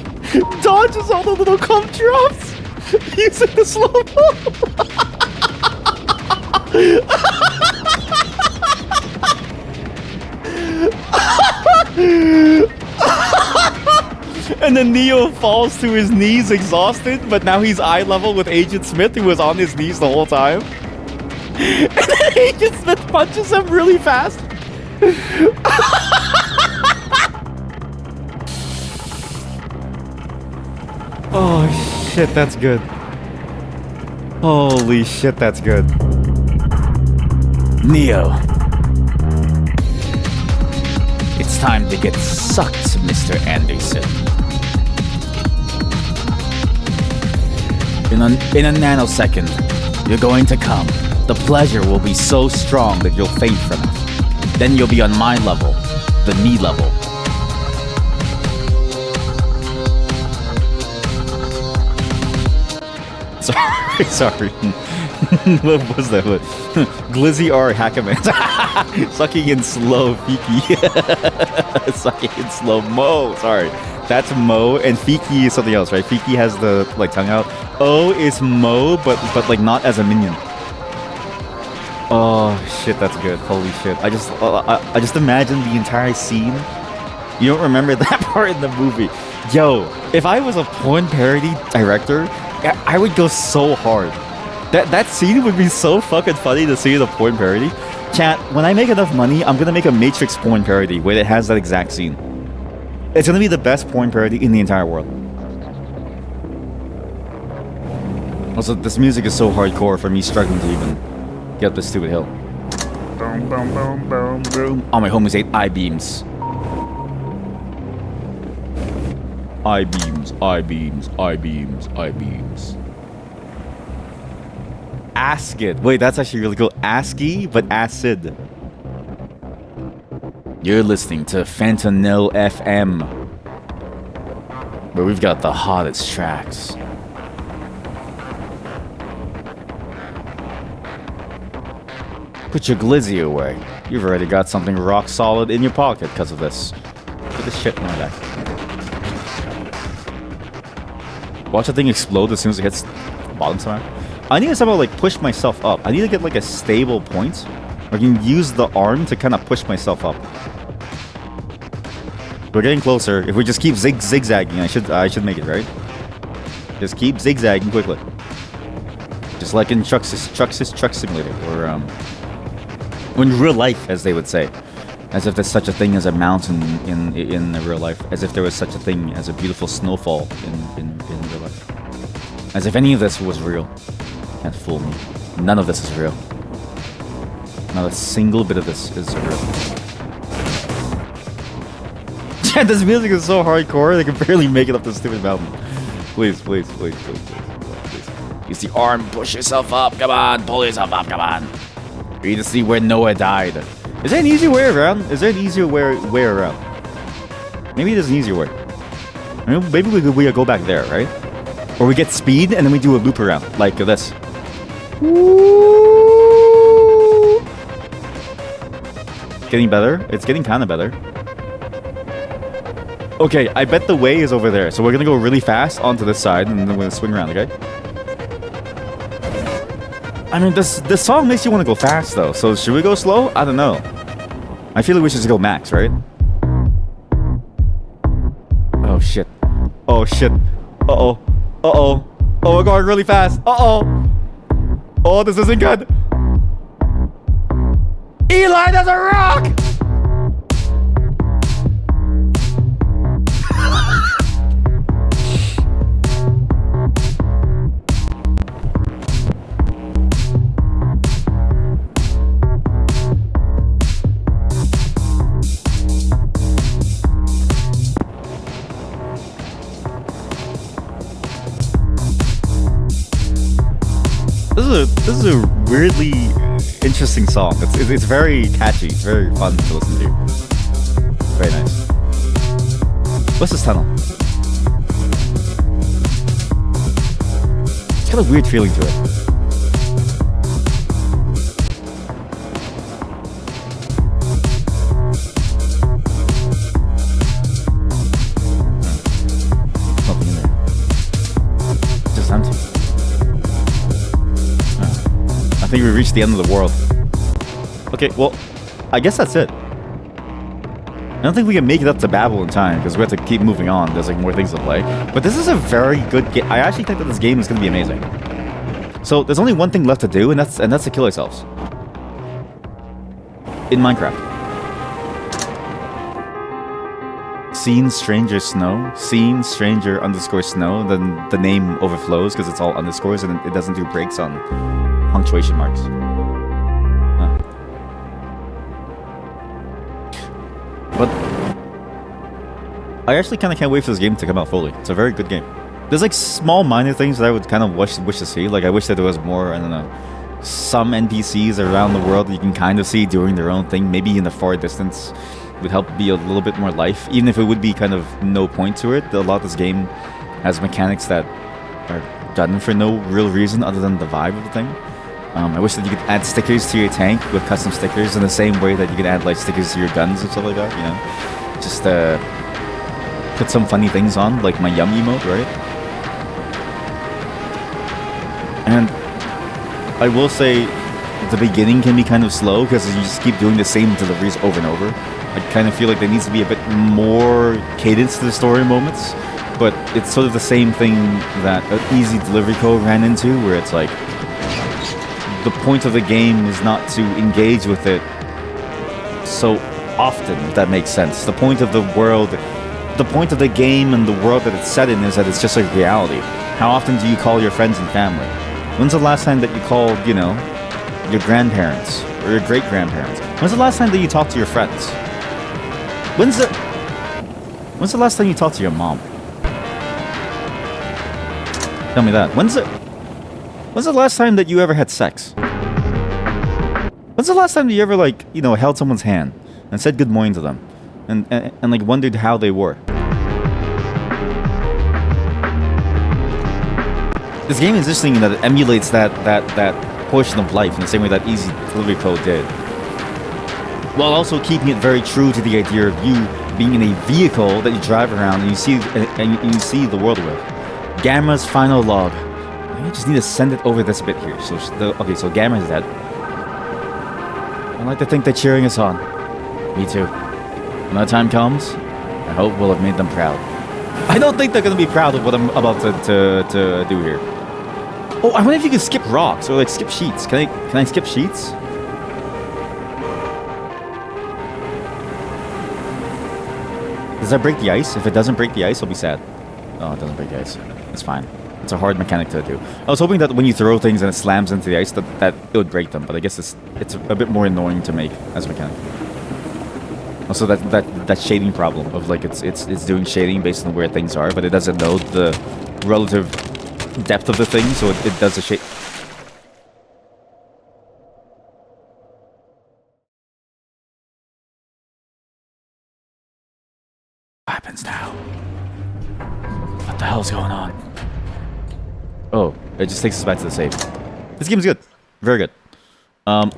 dodges all the little cum drops using the slow-mo. And then Neo falls to his knees exhausted, but now he's eye level with Agent Smith, who was on his knees the whole time. And then Agent Smith punches him really fast. Oh shit, that's good. Holy shit, that's good. Neo. It's time to get sucked, Mr. Anderson. In a nanosecond, you're going to come. The pleasure will be so strong that you'll faint from it. Then you'll be on my level, the knee level. Sorry. What was that? What? Glizzy R Hackaman. Sucking in slow, Fiki. Sucking in slow. Mo. Sorry. That's Mo, and Fiki is something else, right? Fiki has the like tongue out. O is Mo, but like not as a minion. Oh shit, that's good. Holy shit. I just imagine the entire scene. You don't remember that part in the movie. Yo, if I was a porn parody director, I would go so hard. That scene would be so fucking funny to see in a porn parody. Chat, when I make enough money, I'm gonna make a Matrix porn parody where it has that exact scene. It's gonna be the best porn parody in the entire world. Also, this music is so hardcore for me struggling to even get up this stupid hill. Boom, boom, boom, boom, boom. All my homies ate I-beams. I-beams, I-beams, I-beams, I-beams. Acid. Wait, that's actually really cool. ASCII, but acid. You're listening to Fentanyl FM, where we've got the hottest tracks. Put your glizzy away. You've already got something rock solid in your pocket because of this. Put this shit in my back. Watch the thing explode as soon as it hits the bottom somewhere. I need to somehow like push myself up. I need to get like a stable point where I can use the arm to kind of push myself up. We're getting closer. If we just keep zigzagging, I should make it, right? Just keep zigzagging quickly. Just like in Truck Simulator, or in real life, as they would say. As if there's such a thing as a mountain in real life. As if there was such a thing as a beautiful snowfall in real life. As if any of this was real. Can't fool me. None of this is real. Not a single bit of this is real. Yeah, this music is so hardcore, they can barely make it up this stupid mountain. Please. Use the arm, push yourself up, come on, pull yourself up, come on. We need to see where Noah died. Is there an easier way around? Is there an easier way around? Maybe there's an easier way. Maybe we go back there, right? Or we get speed and then we do a loop around, like this. Getting better? It's getting kind of better. Okay, I bet the way is over there. So we're gonna go really fast onto this side and then we're gonna swing around, okay? I mean, this song makes you want to go fast, though. So should we go slow? I don't know. I feel like we should just go max, right? Oh, shit. Oh, shit. Uh-oh. Uh-oh. Oh, we're going really fast. Uh-oh. Oh, this isn't good. Eli, there's a rock! This is a weirdly interesting song. It's very catchy. It's very fun to listen to. Very nice. What's this tunnel? It's got a weird feeling to it. Nothing in there. It's just empty. I think we reached the end of the world. Okay, well, I guess that's it. I don't think we can make it up to Babel in time because we have to keep moving on. There's like more things to play. But this is a very good game. I actually think that this game is going to be amazing. So there's only one thing left to do, and that's to kill ourselves. In Minecraft. Seen stranger snow. Seen stranger underscore snow. Then the name overflows because it's all underscores and it doesn't do breaks on punctuation marks. But I actually kind of can't wait for this game to come out fully. It's a very good game. There's like small minor things that I would kind of wish to see. Like I wish that there was more, I don't know, some NPCs around the world that you can kind of see doing their own thing. Maybe in the far distance would help be a little bit more life. Even if it would be kind of no point to it. A lot of this game has mechanics that are done for no real reason other than the vibe of the thing. I wish that you could add stickers to your tank with custom stickers in the same way that you could add like stickers to your guns and stuff like that, you know? Just put some funny things on, like my yum emote, right? And I will say the beginning can be kind of slow because you just keep doing the same deliveries over and over. I kind of feel like there needs to be a bit more cadence to the story moments, but it's sort of the same thing that an easy delivery code ran into, where it's like the point of the game is not to engage with it so often, if that makes sense. The point of the world, the point of the game and the world that it's set in is that it's just like reality. How often do you call your friends and family? When's the last time that you called, you know, your grandparents or your great-grandparents? When's the last time that you talked to your friends? When's the last time you talked to your mom? Tell me that. When's the last time that you ever had sex? When's the last time that you ever, like, you know, held someone's hand and said good morning to them and like wondered how they were? This game is interesting in that it emulates that portion of life in the same way that Easy Delivery Code did, while also keeping it very true to the idea of you being in a vehicle that you drive around and you see the world with. Gamma's final log. I just need to send it over this bit here. So so Gamma's dead. I like to think they're cheering us on. Me too. When that time comes, I hope we'll have made them proud. I don't think they're gonna be proud of what I'm about to do here. Oh, I wonder if you can skip rocks or like skip sheets. Can I skip sheets? Does that break the ice? If it doesn't break the ice, I'll be sad. Oh, it doesn't break the ice. It's fine. It's a hard mechanic to do. I was hoping that when you throw things and it slams into the ice, that it would break them. But I guess it's a bit more annoying to make as a mechanic. Also, that shading problem of like it's doing shading based on where things are, but it doesn't know the relative depth of the thing, so it does the shade. What happens now? What the hell's going on? Oh, it just takes us back to the save. This game's good. Very good. Yeah,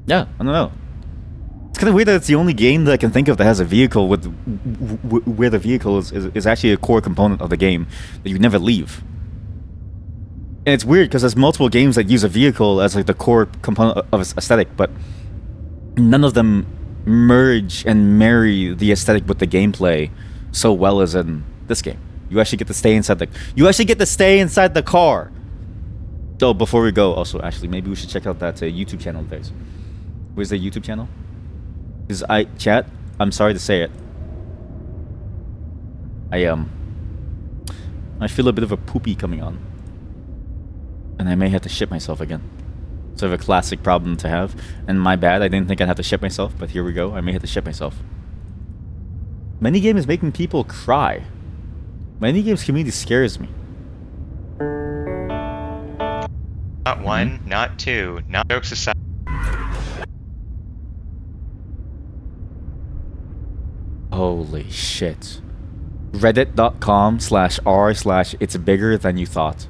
I don't know. It's kind of weird that it's the only game that I can think of that has a vehicle with where the vehicle is actually a core component of the game that you never leave. And it's weird because there's multiple games that use a vehicle as like the core component of aesthetic, but none of them merge and marry the aesthetic with the gameplay so well as in this game. You actually get to stay inside the car. Oh, before we go, also, actually, maybe we should check out that YouTube channel of theirs. Where's the YouTube channel? Because chat, I'm sorry to say it. I feel a bit of a poopy coming on. And I may have to shit myself again. Sort of a classic problem to have. And my bad, I didn't think I'd have to shit myself, but here we go, I may have to shit myself. Many games making people cry. Many games community scares me. Not one, not two, not jokes aside. Holy shit. Reddit.com/r/it's bigger than you thought.